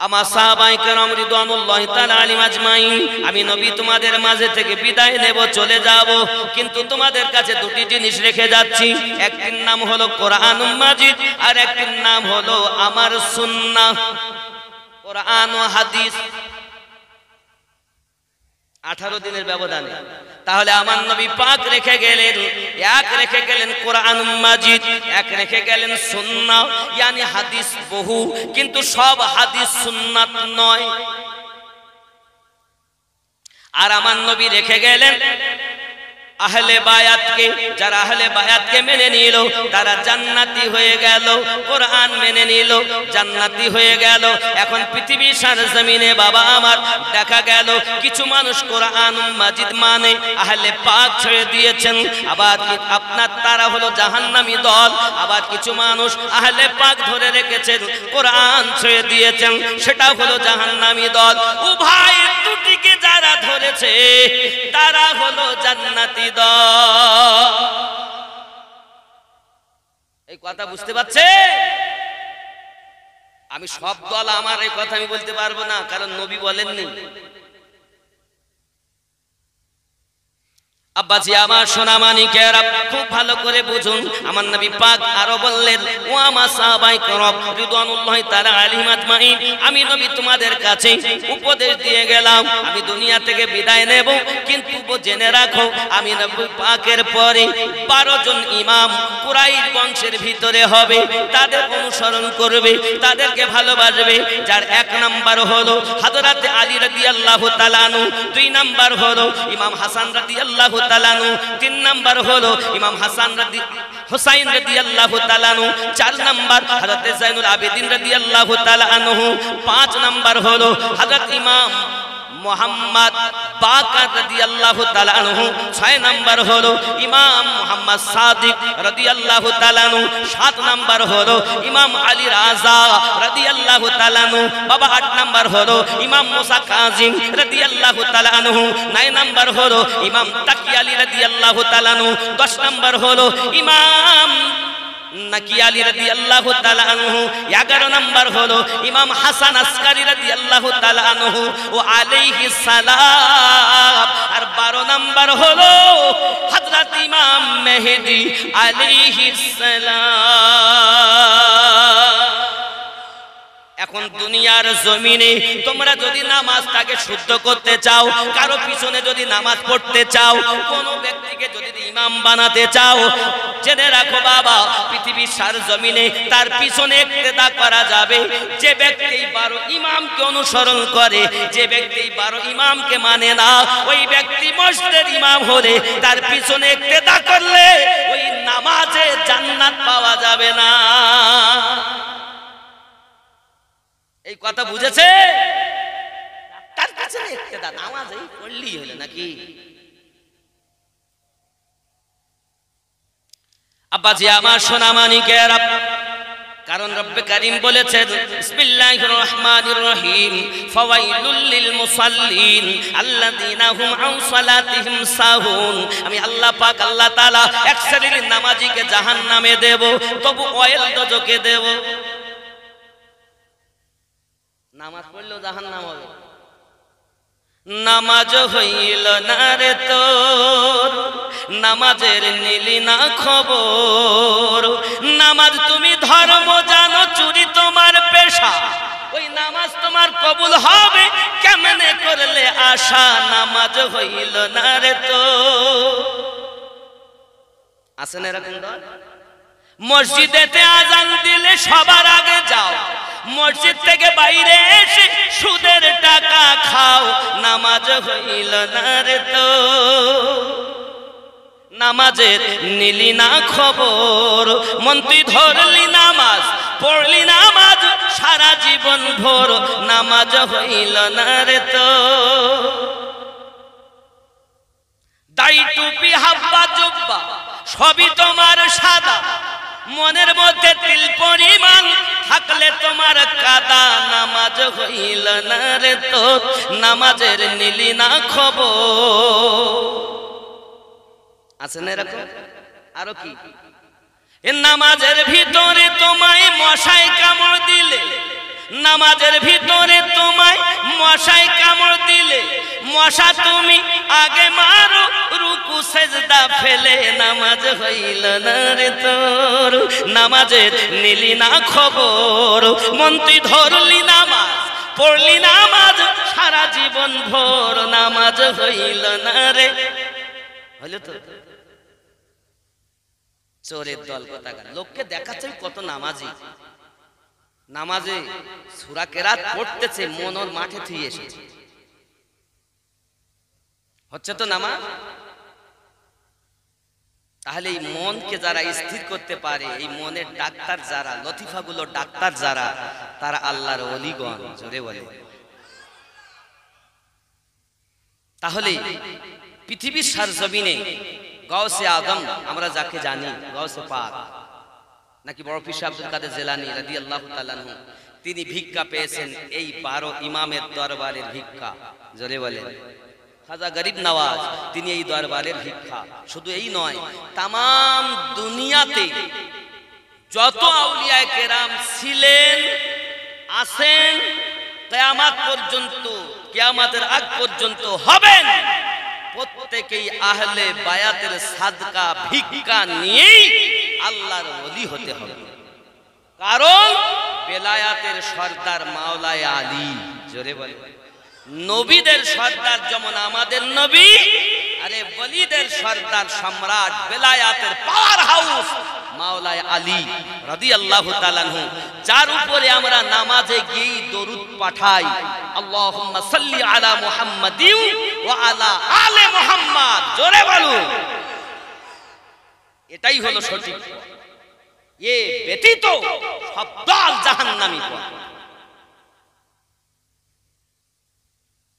আমার সাহাবায়ে কেরাম রিদওয়ানুল্লাহি তাআলা আলাইহিম আজমাইন, আমি নবী তোমাদের মাঝে থেকে বিদায় নেব, চলে যাব, কিন্তু তোমাদের কাছে দুটি জিনিস রেখে যাচ্ছি। একটির নাম হলো কোরআনুল মাজিদ, আর একটির নাম হলো আমার সুন্নাহ। কোরআন ও হাদিস 18 দিনের ব্যবধানে। তাহলে আমার নবী পাক রেখে গেলেন, এক রেখে গেলেন কোরআনুল মাজিদ, এক রেখে গেলেন সুন্নাহ, yani হাদিস বহু, কিন্তু সব হাদিস সুন্নাত নয়। আর আমার নবী রেখে গেলেন আহলে বায়াতকে, যারা আহলে বায়াতকে মেনে নিল তারা জান্নাতি হয়ে গেল, কোরআন মেনে নিল জান্নাতি হয়ে গেল। এখন পৃথিবীর সরজমিনে বাবা আমার দেখা গেল কিছু মানুষ কোরআন মাজিদ মানে আহলে পাক ছেড়ে দিয়েছেন, আবার আপনার তারা হলো জাহান্নামী দল। আবার কিছু মানুষ আহলে পাক ধরে রেখেছেন, কোরআন ছেড়ে দিয়েছেন, সেটা হলো জাহান্নামী দল। উভয় দুটিকে যারা ধরেছে তারা হলো জান্নাতি। এই কথা বুঝতে পারছে? আমি সব দল আমার এই কথা আমি বলতে পারবো না, কারণ নবী বলেননি। আব্বাজি আমার সোনা মানিকেরা খুব ভালো করে বুঝুন, আমার নবী পাক আরো বললেন, ও আমার সাহাবায়ে কেরাম রিদওয়ানুল্লাহি তাআলা আলাইহিম আজমাইন, আমি নবী তোমাদের কাছে উপদেশ দিয়ে গেলাম, আমি দুনিয়া থেকে বিদায় নেব, কিন্তু জেনে রাখো আমি নবী পাকের পরে 12 জন ইমাম কুরাইশ বংশের ভিতরে হবে, তাদের অনুসরণ করবে, তাদেরকে ভালোবাসবে। যার 1 নাম্বার হলো হযরত আলী রাদিয়াল্লাহু তাআলা আনহু, 2 নাম্বার হলো ইমাম হাসান রাদিয়াল্লাহু তাআলা আনহু, 3 নাম্বার হলো ইমাম হুসাইন রাদিয়াল্লাহু তাআলা আনহু, 4 নাম্বার হযরত যায়নুল আবেদিন রাদিয়াল্লাহু তাআলা আনহু, 5 নাম্বার হলো হযরত ইমাম মুহাম্মদ বাকার রাদিয়াল্লাহু তাআলা আনহু, 6 নাম্বার হলো ইমাম মুহাম্মদ সাদিক রাদিয়াল্লাহু তাআলা আনহু, 7 নাম্বার হলো ইমাম আলী রাজা রাদিয়াল্লাহু তাআলা আনহু, বাবা 8 নাম্বার হলো ইমাম মুসা কাজিম রাদিয়াল্লাহু তাআলা আনহু, 9 নাম্বার হলো ইমাম তাকি আলী রাদিয়াল্লাহু তাআলা আনহু, 10 নাম্বার হলো ইমাম নাকি আলী রাদিয়াল্লাহু তাআলা আনহু, 11 নাম্বার হলো ইমাম হাসান আসকারী রাদিয়াল্লাহু তাআলা আনহু ও আলাইহিস সালাম, আর 12 নাম্বার হলো হযরত ইমাম মেহেদী আলাইহিস সালাম। এখন দুনিয়ার জমিনে তোমরা যদি নামাজটাকে শুদ্ধ করতে চাও, কারো পিছনে যদি নামাজ পড়তে চাও, কোন ব্যক্তিকে যদি ইমাম বানাতে চাও, জেনে রাখো বাবা, পৃথিবীর সার জমিনে তার পিছনে ইক্তেদা করা যাবে যে ব্যক্তি 12 ইমামকে অনুসরণ করে, যে ব্যক্তি 12 ইমামকে মানে না, ওই ব্যক্তি মসজিদের ইমাম হলে তার পিছনে ইক্তেদা করলে ওই নামাজে জান্নাত পাওয়া যাবে না। এই কথা বুঝেছে? তার পিছনে ইক্তেদা নামাজেই পড়লেই হলো নাকি? আব্বাজি আমার সোনা মানিকেরা, কারণ রব্বে কারীম বলেছেন বিসমিল্লাহির রহমানির রহিম ফাওয়াইলুল লিল মুসাল্লিন আল্লাযীনা হুম আন সালাতিহিম সাহুন। আমি আল্লাহ পাক আল্লাহ তাআলা এক শ্রেণীর নামাজীকে জাহান্নামে দেব, তবু অয়েল দোজখে দেব। নামাজ পড়লেও জাহান্নাম হবে। নামাজ হইল না রে তোর, নামাজের নিলি না খবর। নামাজ তুমি ধর্ম জানো, চুরি তোমার পেশা, ওই নামাজ তোমার কবুল হবে কেমনে করলে আশা। নামাজ হইল না রে তোর। আসেন এরকম দল? মসজিদেতে আজান দিলে সবার আগে যাও, মসজিদ থেকে বাইরে এসে সুদের টাকা খাও। নামাজ হইল না রে তো, নামাজের নিলি না খবর। মন্ত্রী ধরলি নামাজ, পড়লি নামাজ সারা জীবন ভোর। নামাজ হইল না রে তো। দাড়ি টুপি হাব্বা জুব্বা সবই তোমার সাদা, মনের মধ্যে তিল পরিমাণ থাকলে তোমার কাদা। নামাজ হইল না রে তো, নামাজের নিলি না খবর। আছেন এরকম? আরো কি? নামাজের ভিতরে তোমায় মশায় কামড় দিলে, নামাজের ভিতরে তোমায় মশায় কামড় দিলে, মশা তুমি আগে মারো রুকু সেজদা ফেলে। নামাজ হইল না রে তোর, নামাজের নিলি না খবর। মন্ত্রী ধরলি নামাজ, পড়লি নামাজ সারা জীবন ভোর। নামাজ হইল না রে। হইল তো? চোরের দল কোথাকার, লোককে দেখাচ্ছে কত নামাজি, নামাজে সূরা কেরাত পড়তেছে, মন ওর মাঠে থুয়ে এসেছে। হচ্ছে তো নামাজ? তাহলে এই মনকে যারা স্থির করতে পারে, এই মনের ডাক্তার যারা, লতিফাগুলো ডাক্তার যারা, তারা আল্লাহর ওলিগণ। জোরে বলে। তাহলে পৃথিবীর সারজমিনে গাউসে আদম আমরা যাকে জানি, গাউসে পাক নাকি বড় পীর আব্দুল কাদের জিলানী রাদিয়াল্লাহু তাআলা আনহু, তিনি ভিক্ষা পেয়েছেন এই 12 ইমামের দরবারের ভিক্ষা। জোরে বলেন। খাজা গরিব নওয়াজ তিনি এই দরবারের ভিক্ষা। শুধু এই নয়, তামাম দুনিয়াতে যত আউলিয়ায়ে কেরাম ছিলেন, আছেন, কিয়ামত পর্যন্ত, কিয়ামতের আগ পর্যন্ত হবেন, প্রত্যেকেই আহলে বায়াতের সাদকা ভিক্ষা নিয়েই আল্লাহর ওলি হতে হবে। কারণ বেলায়াতের সর্দার মাওলায়ে আলী। জোরে বলে। নবীদের সর্দার যেমন আমাদের নবী, আরে ওলিদের সর্দার সম্রাট, বেলায়াতের পাওয়ার হাউস মাওলায়ে আলী রাদিয়াল্লাহু তাআলা আনহু, যার উপরে আমরা নামাজে গিয়ে দরুদ পাঠাই, আল্লাহুম্মা সাল্লি আলা মুহাম্মাদিন ওয়া আলা আলে মুহাম্মাদ। জোরে বলুন। এটাই হলো সঠিক। এ ব্যতীত সব দল জাহান্নামী পথ।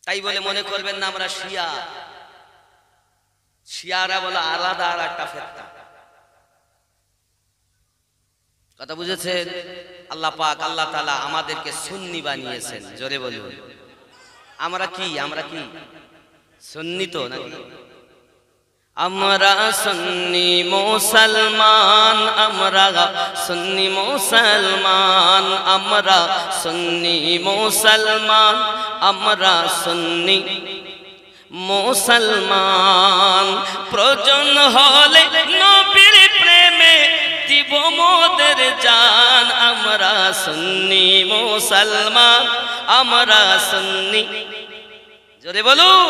তাই বলে মনে করবেন না আমরা শিয়া, শিয়ারা বলে আলাদা আর একটা ফেরকা। কথা বুঝেছেন? আল্লাহ পাক আল্লাহ তাআলা আমাদেরকে সুন্নি বানিয়েছেন। জোরে বলুন। আমরা কি? আমরা কি সুন্নি তো নাকি? আমরা সুন্নি মুসলমান, আমরা সুন্নি মুসলমান, আমরা সুন্নি মুসলমান, আমরা সুন্নি মুসলমান। প্রয়োজন হলে নবীর প্রেমে দিব মোদের জান আমরা সুন্নি মুসলমান আমরা সুন্নি জোরে বলুন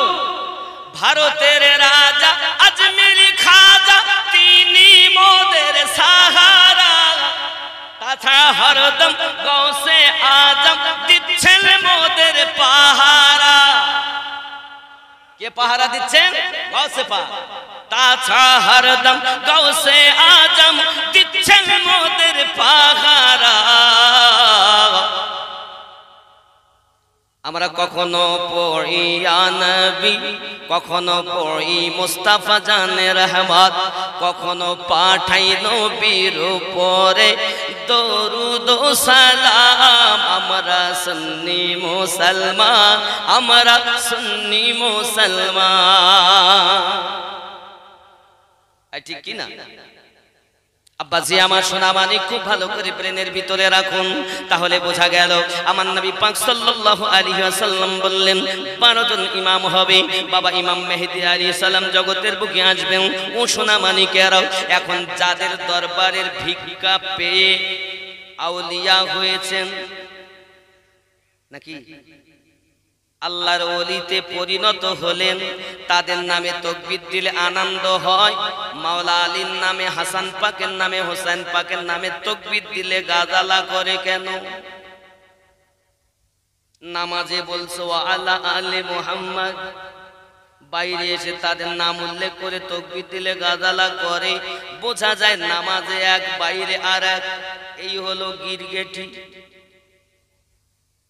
ভারতের রাজা আজমিরি খাজা তিনি মোদের সাহারা তাছাড়া হরদম গৌসে আজম দিচ্ছেন মোদের পাহারা কে পাহারা দিচ্ছেন গৌসে পাক তাছাড়া হরদম গৌসে আজম দিচ্ছেন মোদের পাহারা আমরা কখনো পড়ি ইয়া নবী কখনো পড়ি মুস্তাফা জানে রহমত কখনো পাঠাই নবীর উপরে দরুদ ও সালাম আমরা সুন্নি মুসলমান আমরা সুন্নি মুসলমান ঠিক কি না আব্বাজি আমার সোনা মানিক খুব ভালো করে ব্রেনের ভিতরে রাখুন তাহলে বোঝা গেল আমার নবী পাক সাল্লাল্লাহু আলাইহি ওয়াসাল্লাম বললেন 12 জন ইমাম হবে বাবা ইমাম মেহেদী আলাইহিস সালাম জগতের বুকে আসবেন ও সোনা মানিকেরাও এখন যাদের দরবারের ভিক্ষা পেয়ে আউলিয়া হয়েছেন নাকি আল্লাহর ওলিতে পরিণত হলেন তাদের নামে তাকবীর দিলে আনন্দ হয় মাওলা আলীর নামে হাসান পাকের নামে হোসেন পাকের নামে তাকবীর দিলে গাজালা করে কেন নামাজে বলছো আলা আলে মুহাম্মদ বাইরে এসে তাদের নাম উল্লেখ করে তাকবীর দিলে গাজালা করে বোঝা যায় নামাজে এক বাইরে আরেক এই হলো গিরগেটি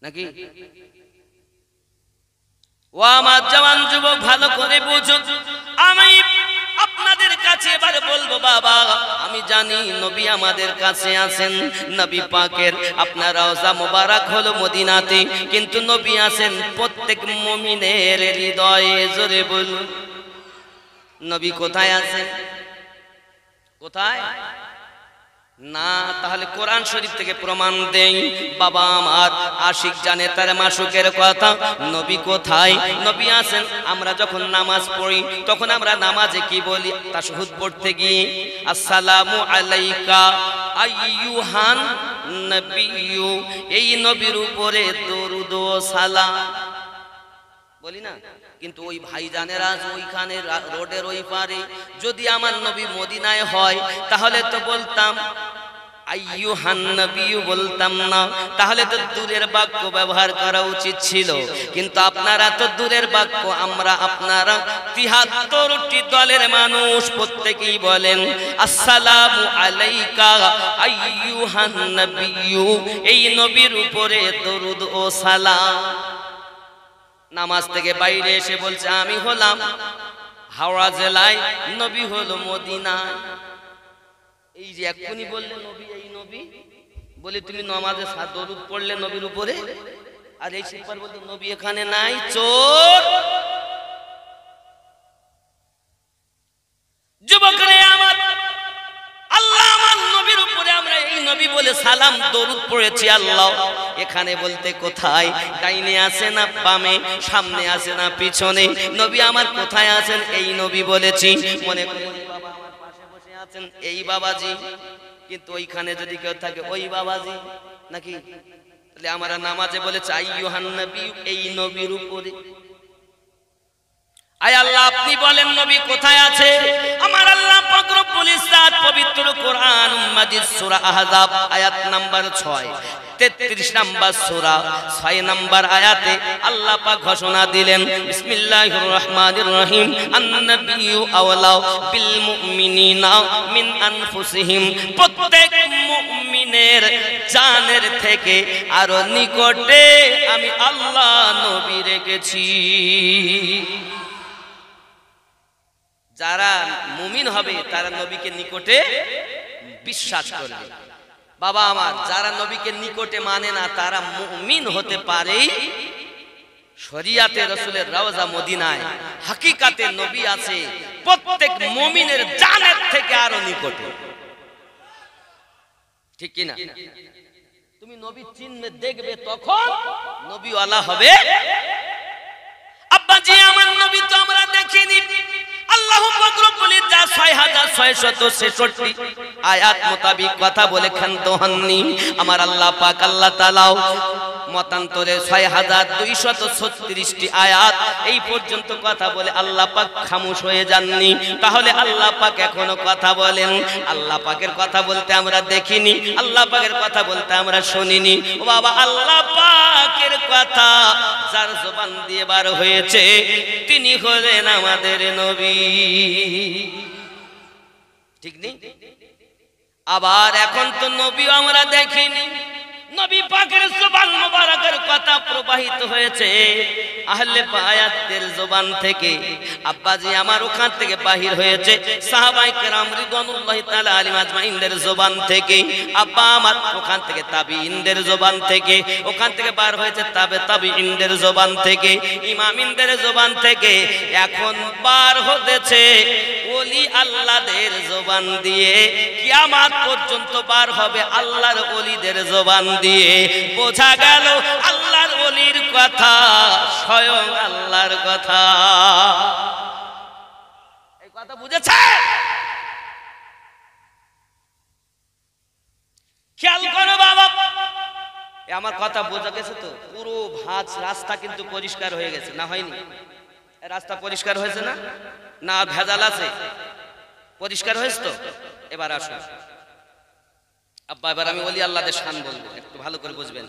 নাকি ও আমার জওয়ান যুবক ভালো করে বুঝুন আমি আপনাদের কাছে এবার বলবো বাবা আমি জানি নবী আমাদের কাছে আছেন নবী পাকের আপনার রওজা মোবারক হলো মদিনাতে কিন্তু নবী আছেন প্রত্যেক মুমিনের হৃদয়ে জোরে বলুন নবী কোথায় আছেন কোথায় না তাহলে কোরআন শরীফ থেকে প্রমাণ দেই বাবা আমার আশিক জানে তার মাসুকের কথা নবী কোথায় নবী আছেন আমরা যখন নামাজ পড়ি তখন আমরা নামাজে কি বলি তাশাহুদ পড়তে গিয়ে আসসালামু আলাইকা আইয়ুহান নবিয়্যু এই নবীর উপরে দরুদ ও সালাম বলি না কিন্তু ওই ভাইজানেরা ওইখানে রোডের ওই পারে যদি আমার নবী মদিনায় হয় তাহলে তো বলতাম আইয়ুহান নবিয়্যু বলতাম না তাহলে তো দূরের বাক্য ব্যবহার করা উচিত ছিল কিন্তু আপনারা তো দূরের বাক্য আমরা আপনারা ৭৩টি দলের মানুষ প্রত্যেকেই বলেন আসসালামু আলাইকা আইয়ুহান নবিয়্যু এই নবীর উপরে দরুদ ও সালাম নামাজ থেকে বাইরে এসে বলছে আমি হলাম হাওড়া জেলায় নবী হলো মদিনায় এই যে এক্ষুনি বললে নবী এই নবী বলে তুমি নামাজে দরুদ পড়লে নবীর উপরে আর এই শিক্ষার বলতে নবী এখানে নাই চোর যুবকরে আমার আল্লাহ আমার নবীর উপরে আমরা এই নবী বলে সালাম দরুদ পড়েছি আল্লাহ এখানে বলতে কোথায় ডাইনে আছে না বামে সামনে আছে না পিছনে নবী আমার কোথায় আছেন এই নবী বলেছি মনে করে বাবা আমার পাশে বসে আছেন এই বাবাজি কিন্তু ওইখানে যদি কেউ থাকে ওই বাবাজি নাকি তাহলে আমরা নামাজে বলেছি আইয়ুহান নবী এই নবীর উপরে আয় আল্লাহ আপনি বলেন নবী কোথায় আছে আমার আল্লাহ পাক রব্বুল ইজ্জত পবিত্র কোরআন মাজিদ সূরা আহজাব আয়াত নাম্বার 6 33 নাম্বার সূরা 6 নাম্বার আয়াতে আল্লাহ পাক ঘোষণা দিলেন বিসমিল্লাহির রহমানির রহিম আন-নাবিয়্যু আওলা বিল মুমিনিনা মিন আনফুসিহিম প্রত্যেক মুমিনের জানের থেকে আরো নিকটে আমি আল্লাহ নবী রেখেছি যারা মুমিন হবে তারা নবীকে নিকটে বিশ্বাস করবে বাবা আমার যারা নবীকে নিকটে মানে না তারা মুমিন হতে পারে শরিয়াতে রাসূলের রওজা মদিনায় হাকিকাতে নবী আছে প্রত্যেক মুমিনের জানের থেকে আরো নিকটে ঠিক কি না তুমি নবী চিনবে দেখবে তখন নবীওয়ালা হবে আব্বাজি আমার নবী তো আমরা দেখিনি আল্লাহ পাক রব্বুল ইজ্জত 6666 আয়াত মোতাবিক কথা বলে ক্ষান্ত হননি। আমার আল্লাহ পাক আল্লাহ তাআলাও মতান্তরে ৬২৩৬টি আয়াত এই পর্যন্ত কথা বলে আল্লাহ পাক খামোশ হয়ে যাননি। তাহলে আল্লাহ পাক এখনো কথা বলেন। আল্লাহ পাকের কথা বলতে আমরা দেখিনি, আল্লাহ পাকের কথা বলতে আমরা শুনিনি। ও বাবা, আল্লাহ পাকের কথা যার জবান দিয়ে বার হয়েছে তিনি হলেন আমাদের নবী। ঠিক নেই? আবার এখন তো নবী আমরা দেখিনি, নবী পাকের জবান মোবারকের কথা প্রবাহিত হয়েছে আহলে বায়াতদের জবান থেকে। আব্বাজি আমার ওখান থেকে বাহির হয়েছে সাহাবায়ে কেরাম রিদওয়ানুল্লাহি তাআলা আলাইহিম আজমাইনদের জবান থেকে। আব্বা আমার ওখান থেকে তাবিঈনদের জবান থেকে, ওখান থেকে বার হয়েছে তাবিঈনদের জবান থেকে, ইমামিনদের জবান থেকে। এখন বার হতেছে ওলি আল্লাহদের জবান দিয়ে। কিয়ামত পর্যন্ত বার হবে আল্লাহর ওলিদের জবান দিয়ে। বোঝা গেল আল্লাহর ওলির কথা স্বয়ং আল্লাহর কথা। এই কথা বুঝেছে? খেয়াল করো বাবা, আমার কথা বোঝা গেছে তো? পুরো ভাঁজ রাস্তা কিন্তু পরিষ্কার হয়ে গেছে, না হয়নি? রাস্তা পরিষ্কার হয়েছে না? না ভেজাল আছে? পরিষ্কার হয়েছে তো? এবার আসুন আব্বা, এবার আমি ওলি আল্লাহদের শান বলবো, একটু ভালো করে বুঝবেন।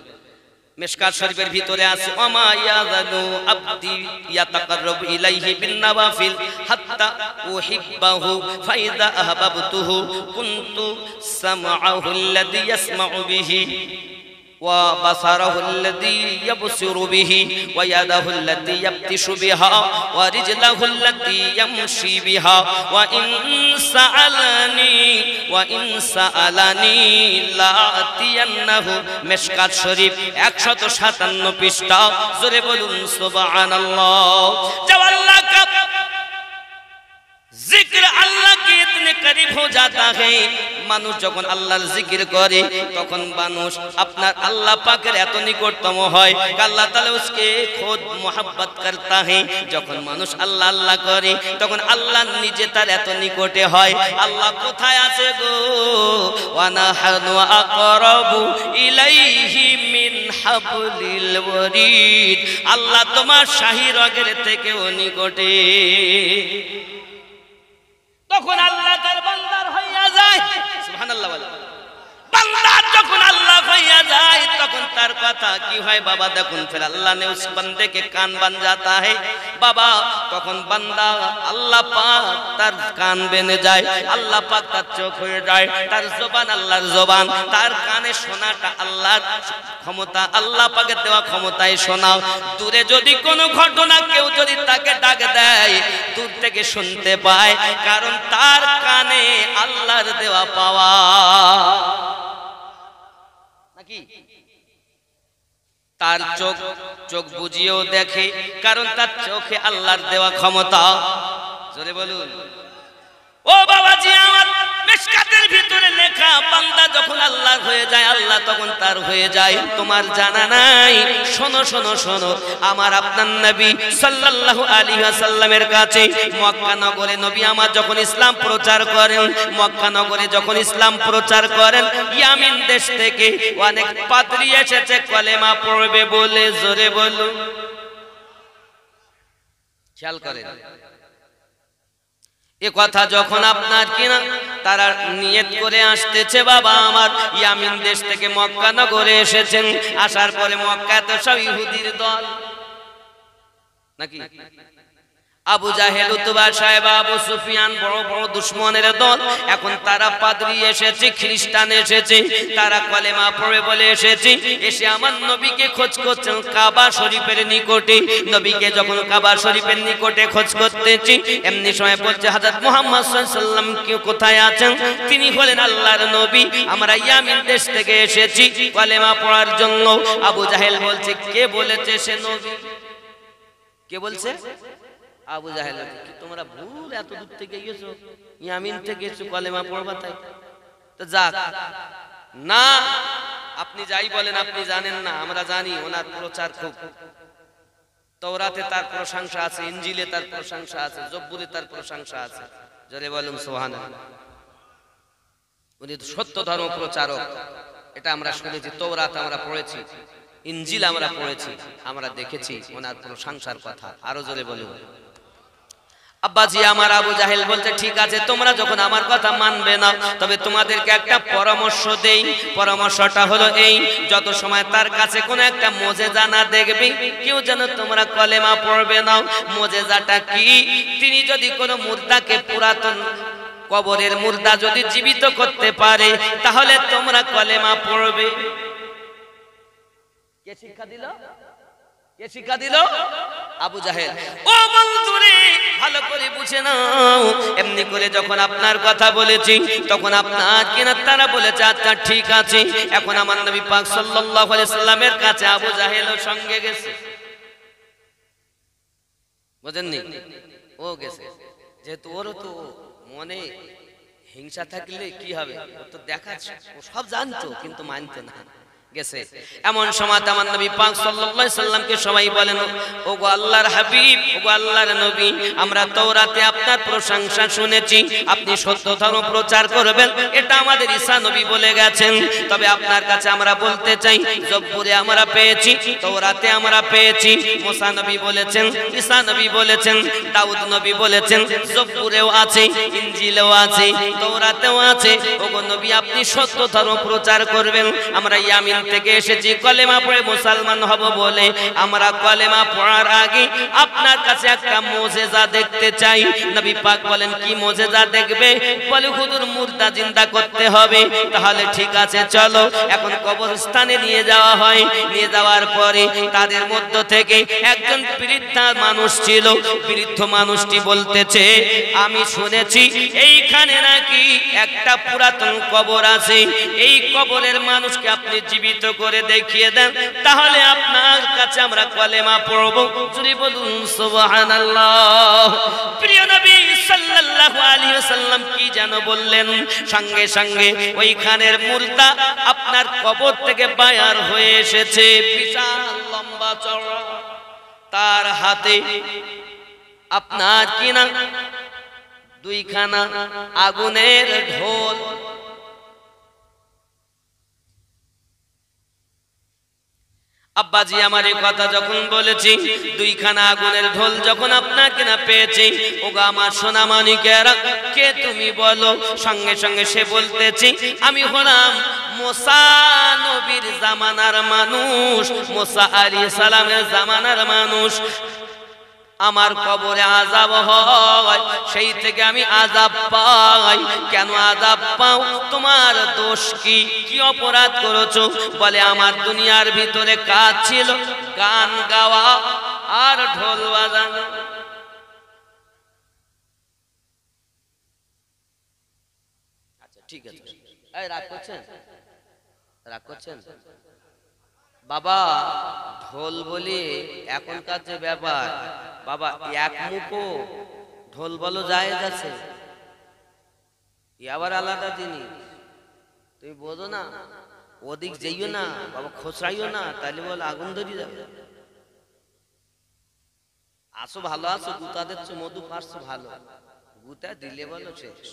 মিশকাত শরীফের ভিতরে আছে ওমা ইয়াযালু আবদি ইয়াতাকাররাবু ইলাইহি বিন-নাওয়াফিল হাত্তা উহিব্বাহু ফাইযা আহবাবতুহু কুনতু সামআহু আল্লাযী ইয়াসমাউ বিহি ওয়া বাসারাহু আল্লাযী ইয়াবসিরু বিহি ওয়া ইয়াদাহু আল্লাতী ইয়াবতিশু বিহা ওয়া রিজলাহু আল্লাতী ইয়ামশি বিহা ওয়া ইন সাআলানি লা আতিয়ান্নাহু। মিশকাত শরীফ ১৫৭ পৃষ্ঠা। জোরে বলুন সুবহানাল্লাহ। জব আল্লাহ কা जिक्र अल्लाह के इतने करीब हो जाता है, মানুষ যখন আল্লাহর জিকির করে তখন মানুষ আপনার আল্লাহ পাকের এত নিকটতম হয়, আল্লাহ তাআলা उसके खुद मोहब्बत करता है। যখন মানুষ আল্লাহ আল্লাহ করে তখন আল্লাহ নিজে তার এত নিকটে হয়। আল্লাহ কোথায় আছে গো? ওয়া নাহনু আকরাবু ইলাইহি মিন হাবলিল ওয়ারিদ। আল্লাহ তোমার শাহী রগের থেকেও নিকটে। তখন আল্লাহ তার বান্দার হইয়া যায়। সুবহানাল্লাহ বলে। বান্দা যখন আল্লাহ হইয়া যায় তখন তার কথা কি হয় বাবা? দেখুন ফির আল্লাহ ने उस बंदे के कान बन जाता है বাবা। তখন বান্দা আল্লাহ পাক তার কান বেনে যায়, আল্লাহ পাক তার চোখ হয়ে যায়, তার জবান আল্লাহর জবান, তার কানে শোনাটা আল্লাহর ক্ষমতা, আল্লাহ পাকের দেওয়া ক্ষমতায় শোনাও। দূরে যদি কোনো ঘটনা কেউ যদি তাকে ডাক দেয় দূর থেকে শুনতে পায়, কারণ তার কানে আল্লাহর দেওয়া পাওয়া। নাকি তার চোখ বুঝিয়েও দেখে, কারণ তার চোখে আল্লাহর দেওয়া ক্ষমতা। জোরে বলুন ও বাবাজি আমার। মিশকাতের ভিতরে লেখা বান্দা যখন আল্লাহর হয়ে যায় আল্লাহ তখন তার হয়ে যায়। তোমার জানা নাই? শোনো শোনো শোনো, আমার আপনার নবী সাল্লাল্লাহু আলাইহি ওয়াসাল্লামের কাছে মক্কা নগরে নবী আমার যখন ইসলাম প্রচার করেন, মক্কা নগরে যখন ইসলাম প্রচার করেন, ইয়ামিন দেশ থেকে অনেক পাদ্রী এসেছে কলেমা পড়বে বলে। জোরে বলুন, খেয়াল করেন এ কথা যখন আপনার কিনা তারা নিয়ত করে আসতেছে বাবা আমার, ইয়ামিন দেশ থেকে মক্কা নগরে এসেছেন। আসার পরে মক্কা তো সব ইহুদির দল, নাকি? আবু জাহেল, উতবা, সাহেবা, আবু সুফিয়ান, বড় বড় দুশমনের দল। এখন তারা পাদ্রী এসেছে, খ্রিস্টান এসেছে, তারা কলেমা পড়ে বলে এসেছে। এসে আমার নবীকে খোঁজ করছেন কাবা শরীফের নিকটে। নবীকে যখন কাবা শরীফের নিকটে খোঁজ করতেছি, এমনি সময় বলছে হযরত মুহাম্মদ সাল্লাল্লাহু আলাইহি ওয়াসাল্লাম কি কোথায় আছেন? তিনি হলেন আল্লাহর নবী, আমরা ইয়ামিন দেশ থেকে এসেছি কলেমা পড়ার জন্য। আবু জাহেল বলছে কে বলেছে সে নবী? কে বলছে? আবু জাহেল। কি তোমরা ভুল এত দূর থেকে গিয়েছো, ইয়ামিন থেকে এসে কলেমা পড়বা তাই? তো যাক না, আপনি যাই বলেন আপনি জানেন না, আমরা জানি ওনার প্রচার খুব। তওরাতে তার প্রশংসা আছে, ইনজিলে তার প্রশংসা আছে, জব্বুরে তার প্রশংসা আছে। জোরে বলুন সুবহানাল্লাহ। উনি সত্য ধর্ম প্রচারক। এটা আমরা শুনেছি, তওরাত আমরা পড়েছি, ইনজিল আমরা পড়েছি, আমরা দেখেছি ওনার প্রশংসার কথা। আরো জোরে বলুন। আব্বাজি আমার আবু জাহেল বলছে, ঠিক আছে তোমরা যখন আমার কথা মানবে না, তবে তোমাদেরকে একটা পরামর্শ দেই। পরামর্শটা হলো এই, যত সময় তার কাছে কোনো একটা মুজিজা না দেখবে, কেউ যেন তোমরা কলেমা পড়বে না। মুজিজাটা কি? তিনি যদি কোনো মুর্দাকে, পুরাতন কবরের মুর্দা যদি জীবিত করতে পারে, তাহলে তোমরা কলেমা পড়বে। কে শিক্ষা দিল? কে শিক্ষা দিল? আবু জাহেল। ও বন্ধুরে, ভালো করে বুঝে নাও। এমনি করে যখন আপনার কথা বলেছি, তখন আপনার কিনা তারা বলেছে আচ্ছা ঠিক আছে। এখন আমার নবী পাক সাল্লাল্লাহু আলাইহি সাল্লামের কাছে আবু জাহেলও সঙ্গে গেছে। বুঝেননি? ও গেছে, যেহেতু ওর তো মনে হিংসা থাকলে কি হবে, ও তো দেখাচ্ছে, ও সব জানতো কিন্তু মানতো না। গেছে এমন সময় আমার নবী পাক সাল্লাল্লাহু আলাইহি সাল্লামকে সবাই বলেন, ওগো আল্লাহর হাবিব, ওগো আল্লাহর নবী, আমরা তাওরাতে আপনার প্রশংসা শুনেছি, আপনি সত্য ধর্ম প্রচার করবেন, এটা আমাদের ঈসা নবী বলে গেছেন। তবে আপনার কাছে আমরা বলতে চাই, জব্বুরে আমরা পেয়েছি, তাওরাতে আমরা পেয়েছি, মুসা নবী বলেছেন, ঈসা নবী বলেছেন, দাউদ নবী বলেছেন, জব্বুরেও আছে, ইনজিলেও আছে, তাওরাতেও আছে। ওগো নবী, আপনি সত্য ধর্ম প্রচার করবেন। আমরা ইয়ামিন থেকে এসেছি কলেমা পড়ে মুসলমান হব বলে। আমরা কলেমা পড়ার আগে আপনার কাছে একটা মুজিজা দেখতে চাই। নবী পাক বলেন, কি মুজিজা দেখবে? বলে হুজুর মুর্দা জিন্দা করতে হবে। তাহলে ঠিক আছে চলো। এখন কবরস্থানে নিয়ে যাওয়া হয়। নিয়ে যাওয়ার পরে তাদের মধ্য থেকে একজন বৃদ্ধ মানুষ ছিল। বৃদ্ধ মানুষটি বলতেছে, আমি শুনেছি এইখানে নাকি একটা পুরাতন কবর আছে, এই কবরের মানুষকে আপনি জীবিত করে দেখিয়ে দেন, তাহলে আপনার কাছে আমরা কলেমা পড়ব। যদি বলুন সুবহানাল্লাহ। প্রিয় নবী সাল্লাল্লাহু আলাইহি ওয়াসাল্লাম কি যেন বললেন, সঙ্গে সঙ্গে ওইখানের মুর্দা আপনার কবর থেকে বাইর হয়ে এসেছে, বিশাল লম্বা চওড়া। তার হাতে আপনার কিনা দুইখানা আগুনের ঢোল। আব্বাজি আমার এই কথা যখন বলেছি, দুইখানা আগুনের ঢোল যখন আপনাকে না পেয়েছি, ওগো আমার সোনা মানিকেরা, কে তুমি বলো? সঙ্গে সঙ্গে সে বলতেছি, আমি হলাম মুসা নবীর জামানার মানুষ, মুসা আলাইহিস সালামের জামানার মানুষ। আমার কবরে আযাব হয়, সেই থেকে আমি আযাব পাই। কেন আযাব পাও? তোমার দোষ কি? কি অপরাধ করেছো? বলে আমার দুনিয়ার ভিতরে কাজ ছিল গান গাওয়া আর ঢোল বাজানো। আচ্ছা ঠিক আছে, এই রাগ করছেন? রাগ করছেন? বাবা ঢোল বলি এখনকার যে ব্যাপার, বাবা এক মুখো ঢোল বলো জায়েজ আছে, আবার আলাদা জিনিস। তুমি বোঝো না, ওদিক যাইও না বাবা, খোঁচড়াইও না, তাহলে বল আগুন ধরিয়ে যাবে। আসো ভালো আছো, গুতা দিচ্ছ, মধু পারছো ভালো, গুতা দিলে বলো শেষ।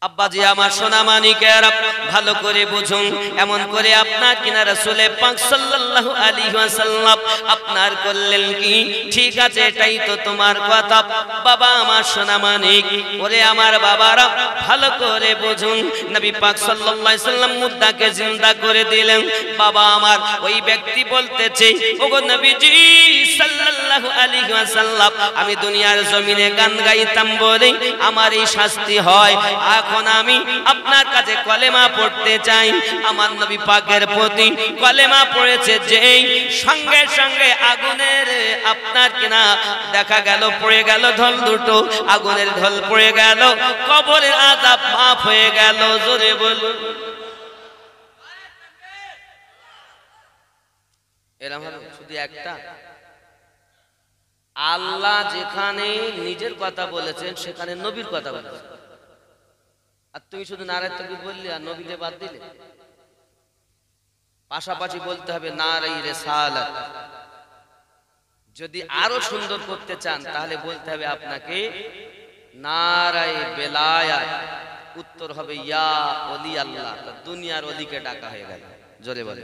আব্বাজি আমার সোনা মানিকেরা, ভালো করে বুঝুন। এমন করে আপনার কিনা রাসূল পাক সাল্লাল্লাহু আলাইহি ওয়াসাল্লাম আপনার করলেন কি? ঠিক আছে, এটাই তো তোমার কথা। বাবা আমার সোনা মানিক, ওরে আমার বাবারা, ভালো করে বুঝুন। নবী পাক সাল্লাল্লাহু আলাইহি ওয়াসাল্লাম মুর্দাকে জিন্দা করে দিলেন। বাবা আমার ওই ব্যক্তি বলতেছে, ওগো নবীজি সাল্লাল্লাহু আলাইহি ওয়াসাল্লাম, আমি দুনিয়ার জমিনে গান গাইতাম বলে আমার এই শাস্তি হয়। এখন আমি আপনার কাছে কলেমা পড়তে চাই। আমার নবী পাকের প্রতি কলেমা পড়েছে যেই, সঙ্গে সঙ্গে আগুনের আপনার কিনা দেখা গেল পড়ে গেল ঢোল দুটো, আগুনের ঢোল পড়ে গেল, কবরের আযাব মাফ হয়ে গেল। জোরে বলুন। এরকম হবে শুধু একটা। আল্লাহ যেখানে নিজের কথা বলেছেন সেখানে নবীর কথা বলেছেন, আর তুমি শুধু নারায়ে তাকবীর বললি আর নবীকে বাদ দিলে। পাশাপাশি বলতে হবে নারায়ে রিসালাত। যদি আরো সুন্দর করতে চান তাহলে বলতে হবে আপনাকে নারায়ে বেলায়াত। উত্তর হবে ইয়া ওলি আল্লাহ, দুনিয়ার ওলিকে ডাকা হয়ে গেল। জোরে বলে।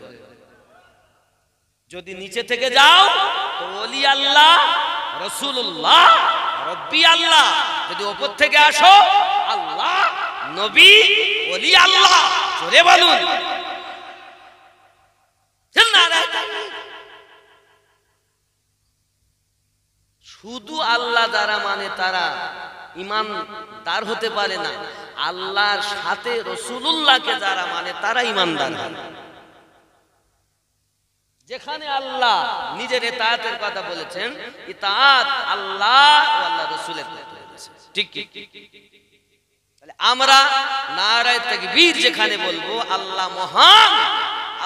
যদি নিচে থেকে যাও তো ওলি আল্লাহ, রাসূলুল্লাহ, রব্বি আল্লাহ। যদি উপর থেকে আসো আল্লাহ, নবী, ওলি আল্লাহ। জোরে বলুন। শুধু আল্লাহ যারা মানে তারা ইমানদার হতে পারে না, আল্লাহর সাথে রাসূলুল্লাহকে যারা মানে তারা ইমানদার। যেখানে আল্লাহ নিজের ইতাআতের কথা বলেছেন, ইতাআত আল্লাহ ও আল্লাহ রাসূলের কথা বলেছেন। ঠিক ঠিক। তাহলে আমরা নারায়ে তাকবীর যেখানে বলবো আল্লাহ মহান,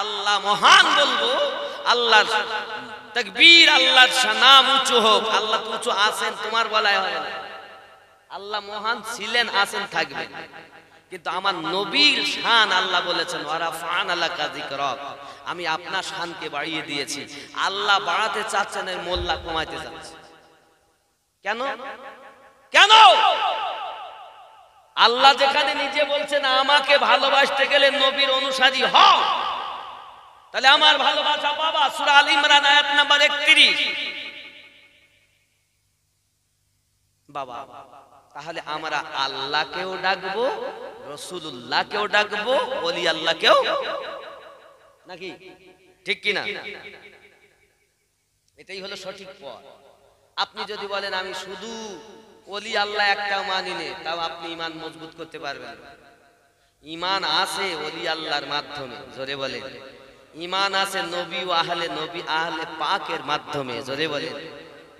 আল্লাহ মহান বলবো, আল্লাহর তাকবীর, আল্লাহর নাম উঁচু হোক। আল্লাহ তো উঁচু আছেন, তোমার বলায় হবে না। আল্লাহ মহান ছিলেন, আছেন, থাকবেন। কিন্তু আমার নবীর শান আল্লাহ বলেছেন ওয়ারাফা'না লাকা যিকরাক, আমি আপনার শানকে বাড়িয়ে দিয়েছি। আল্লাহ বাড়াতে চাচ্ছেন, এর মোল্লা কমাইতে চাচ্ছে। কেন? কেন? আল্লাহ যেখানে নিজে বলছেন আমাকে ভালোবাসতে গেলে নবীর অনুসারী হও, তাহলে আমার ভালোবাসা বাবা সূরা আল ইমরান আয়াত নাম্বার 31 বাবা। তাহলে আমরা আল্লাহকেও ডাকবো, রাসূলুল্লাহকেও ডাকবো, ওলি আল্লাহকেও, নাকি ঠিক কিনা? এটাই হলো সঠিক পথ। আপনি যদি বলেন আমি শুধু ওলি আল্লাহ একটা মানি নে, তাও আপনি ঈমান মজবুত করতে পারবেন না। ঈমান আছে ওলি আল্লাহর মাধ্যমে। জোরে বলেন। ঈমান আছে নবী ও আহলে নবী, আহলে পাকের মাধ্যমে। জোরে বলেন।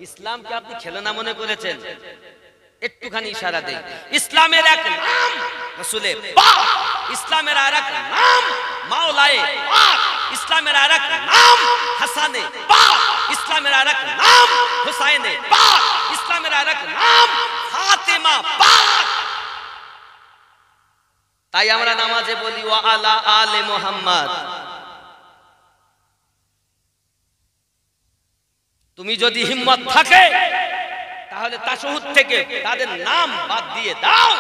ইসলামকে আপনি খেলনা মনে করেছেন? একটুখানি ইশারা দেই। ইসলামের এক নাম রাসূলে পাক, ইসলামের আরেক নাম মাওলায়ে পাক, ইসলামের আরেক নাম হাসানে পাক, ইসলামের আরেক নাম হুসাইনে পাক, ইসলামের আরেক নাম ফাতেমা পাক। তাই আমরা নামাজে বলি ওয়া আলা আলে মুহাম্মদ। তুমি যদি হিম্মত থাকে তাহলে তাশাহুদ থেকে তাদের নাম বাদ দিয়ে দাও।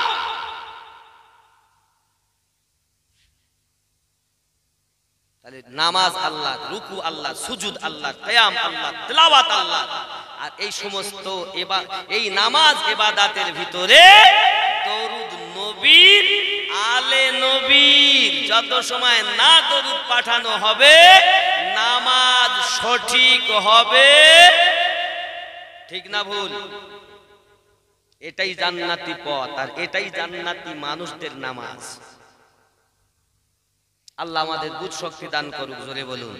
তাহলে নামাজ আল্লাহ, রুকু আল্লাহ, সুজুদ আল্লাহ, কিয়াম আল্লাহ, তিলাওয়াত আল্লাহ। আর এই সমস্ত এই নামাজ ইবাদতের ভিতরে দরুদ নবীর, আলে নবীর যত সময় না দরুদ পাঠানো হবে নামাজ সঠিক হবে। ঠিক না ভুল? এটাই জান্নাতি পথ, আর এটাই জান্নাতি মানুষদের নামাজ। আল্লাহ আমাদের বুঝ শক্তি দান করুক। জোরে বলুন।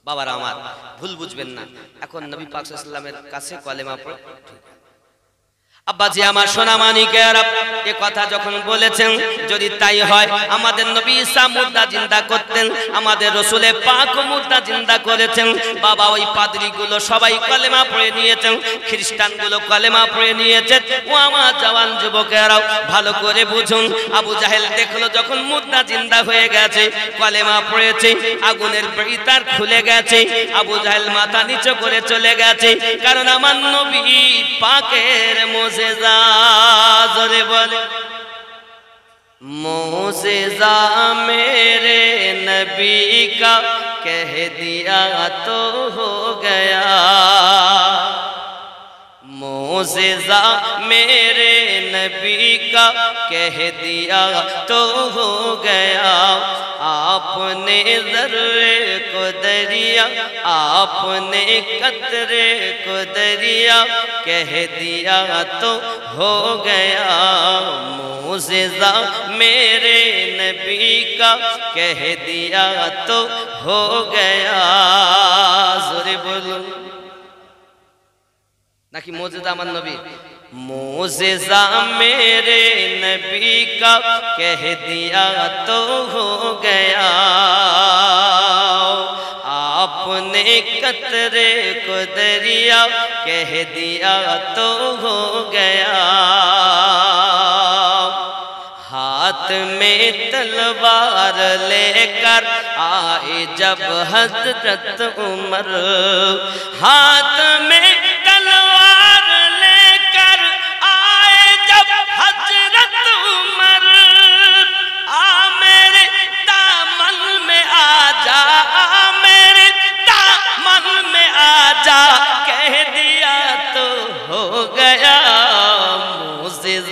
বাবারা আমার, ভুল বুঝবেন না। এখন নবী পাক সাল্লাল্লাহু আলাইহি ওয়াসাল্লামের কাছে কলেমা পড়ে আব্বাজি আমার সোনা মানিকেরা এ কথা যখন বলেছেন, যদি তাই হয় আমাদের নবী ঈসা মুর্দা জিন্দা করতেন, আমাদের রাসূলে পাক মুর্দা জিন্দা করেছেন। বাবা ওই পাদ্রীগুলো সবাই কলেমা পড়ে নিয়েছেন, খ্রিস্টানগুলো কলেমা পড়ে নিয়েছেন। ও আমার জওয়ান যুবকেরাও ভালো করে বুঝুন। আবু জাহেল দেখলো যখন মুর্দা জিন্দা হয়ে গেছে, কলেমা পড়েছে, আগুনের বেড়িতার খুলে গেছে, আবু জাহেল মাথা নিচু করে চলে গেছে। কারণ আমার নবী পাকের मोज़ेज़ा, ज़ोरे बोले मोज़ेज़ा मेरे नबी का कह दिया तो हो गया, मोज़ेज़ा मेरे नबी का कह दिया तो हो गया। आपने ज़र्रे को दरिया, आपने कतरे को दरिया कह दिया तो हो गया। मोज़ेज़ा मेरे नबी का कह दिया तो हो गया। ज़ोरे बोलो नाकि मोज़ेज़ा আমার নবী। मोज़ेज़ा मेरे नबी का कह दिया तो हो गया। आपने कतरे को दरिया कह दिया तो हो गया। हाथ में तलवार लेकर आए जब हज़रत उमर, हाथ में तलवार लेकर आए जब हज़रत उमर,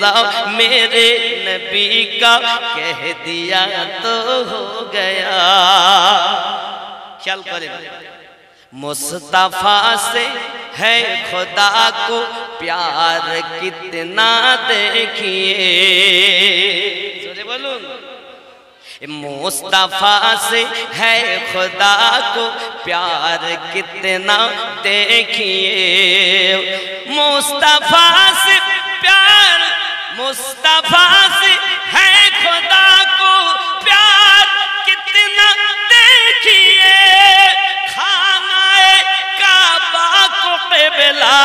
موجزہ میرے نبی کا کہہ دیا تو ہو گیا. خیال کریں مصطفیٰ سے ہے خدا کو پیار کتنا دیکھیے. سورے بولوں مصطفیٰ سے ہے خدا کو پیار کتنا دیکھیے. مصطفیٰ سے پیار مصطفیٰ سے ہے خدا کو پیار کتنا دیکھیے. خانہ کعبہ کو قبلہ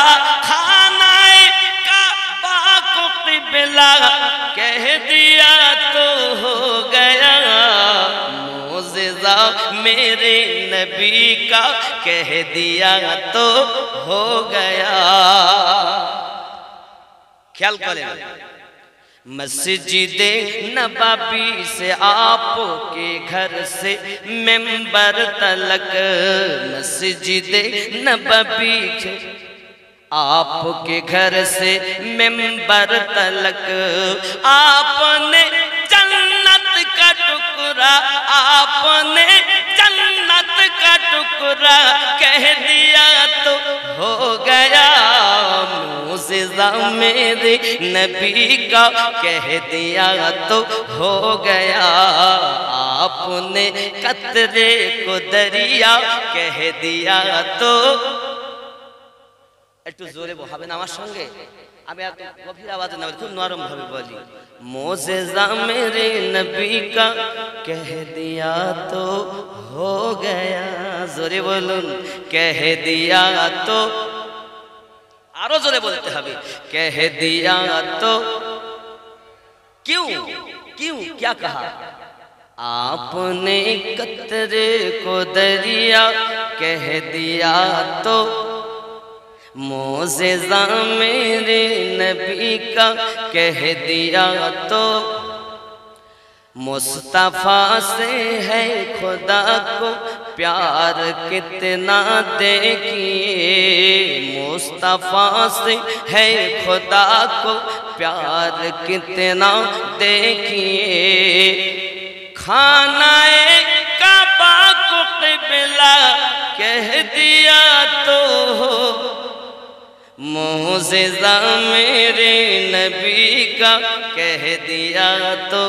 خانہ کعبہ کو قبلہ کہہ دیا تو ہو گیا. موجزہ میرے نبی کا کہہ دیا تو ہو گیا. خیال کریں مسجد نبوی سے آپ کے گھر سے منبر تلک. مسجد نبوی سے آپ کے گھر سے منبر تلک آپ نے جنت کا ٹکڑا آپ نے جنت کا ٹکڑا کہہ دیا تو ہو گیا. موجزہ میرے نبی کا کہہ دیا تو ہو گیا. آپ نے قطرے کو دریا کہہ دیا تو একটু জোরে বলবেন আমার সঙ্গে আমি এত গভীর আওয়াজে না খুব নরম ভাবে বলি. موجزہ میرے نبی کا کہہ دیا تو ہو گیا. জোরে বলুন کہہ دیا تو আরো জোরে বলতে হবে کہہ دیا تو کیوں کیوں کیا کہا آپ نے قطرے کو دریا کہہ دیا تو. موجزہ میرے نبی کا کہہ دیا تو مصطفیٰ سے ہے خدا کو پیار کتنا دیکھیے. مصطفیٰ سے ہے خدا کو پیار کتنا دیکھیے. خانہ کعبہ کو قبلہ کہہ دیا تو موجزہ میرے نبی کا کہہ دیا تو.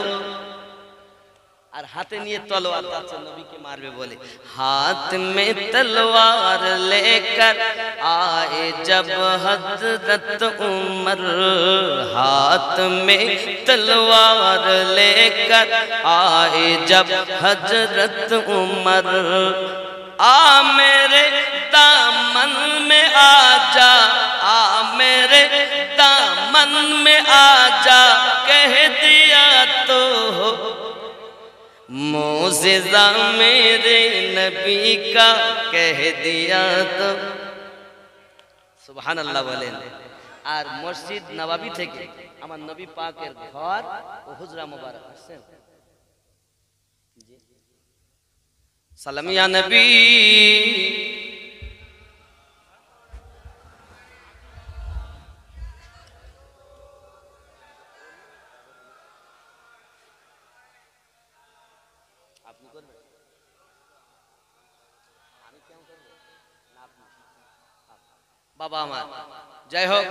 اور ہاتھ نیے تلوار تاچہ نبی کے مار میں بولے ہاتھ میں تلوار لے کر آئے جب حضرت عمر. ہاتھ میں تلوار لے کر آئے جب حضرت عمر. آ میرے دامن میں آ جا آ میرے دامن میں آ جا کہہ دیا تو موجزہ میرے نبی کا کہہ دیا تو. سبحان اللہ বলেন. আর মসজিদ নববী থেকে আমার নবী পাকের ঘর ও হুজরা মোবারক আসছেন. সালাম ইয়া নবী. আপনি করবেন আমি কেন করব না আপনি বাবা আমার জয় হোক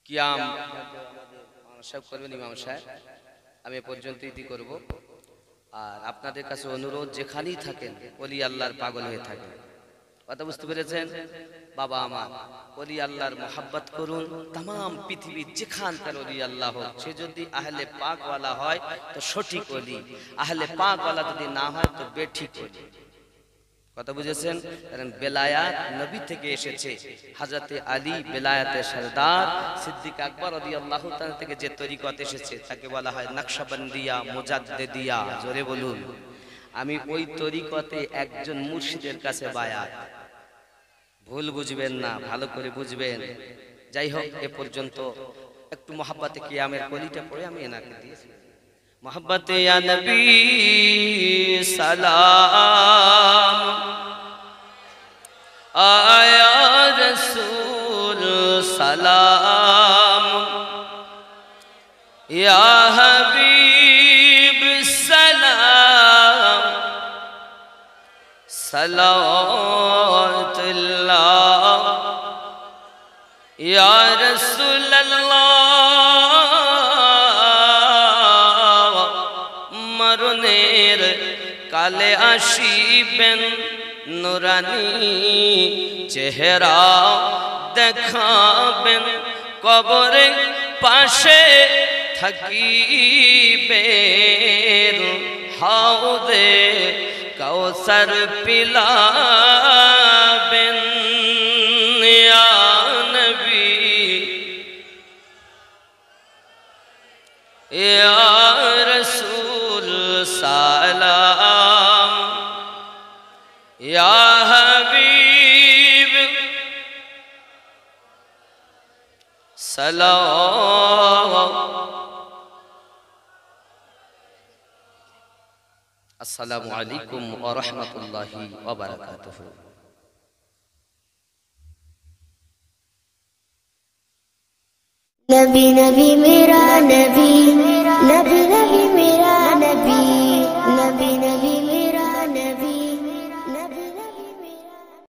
কিয়াম সব করবেন ইমাম সাহেব. আমি এ পর্যন্তই করব. আর আপনাদের কাছে অনুরোধ যেখানেই থাকেন ওলি আল্লাহর পাগল হয়ে থাকেন. কথা বুঝতে পেরেছেন বাবা আমার ওলি আল্লাহর মোহাব্বত করুন. तमाम পৃথিবীর যেখানকার ওলি আল্লাহ হোক সে যদি আহলে পাক ওয়ালা হয় তো সঠিক ওলি, আহলে পাক ওয়ালা যদি না হয় তো বেঠিক ওলি. কথা বুঝেছেন? কারণ বেলায়াত নবী থেকে এসেছে. হযরত আলী বেলায়াতের সরদার, সিদ্দিক আকবর রাদিয়াল্লাহু তাআলা থেকে যে তরিকত এসেছে তাকে বলা হয় নকশবন্দিয়া মুজাদ্দিদিয়া. জোরে বলুন. আমি ওই তরিকতে একজন মুর্শিদের কাছে বায়াত. ভুল বুঝবেন না, ভালো করে বুঝবেন. যাই হোক এ পর্যন্ত একটু মোহাব্বতে কিয়ামের কলিটা পড়ে আমি এনাকে দিয়েছি. محبت یا نبی سلام آیا رسول سلام یا حبیب سلام صلوات اللہ یا رسول اللہ মরণের কালে আসিবেন নুরানি চেহারা দেখাবেন কবরে পাশে থাকিবেন হাউদে কাউসার পিলাবেন ইয়া নবী ইয়া রাসূল সালাম ইয়া হাবিব সালাম আসসালামু আলাইকুম ওয়া রাহমাতুল্লাহি ওয়া বারাকাতুহু نبی نبی میرا نبی نبی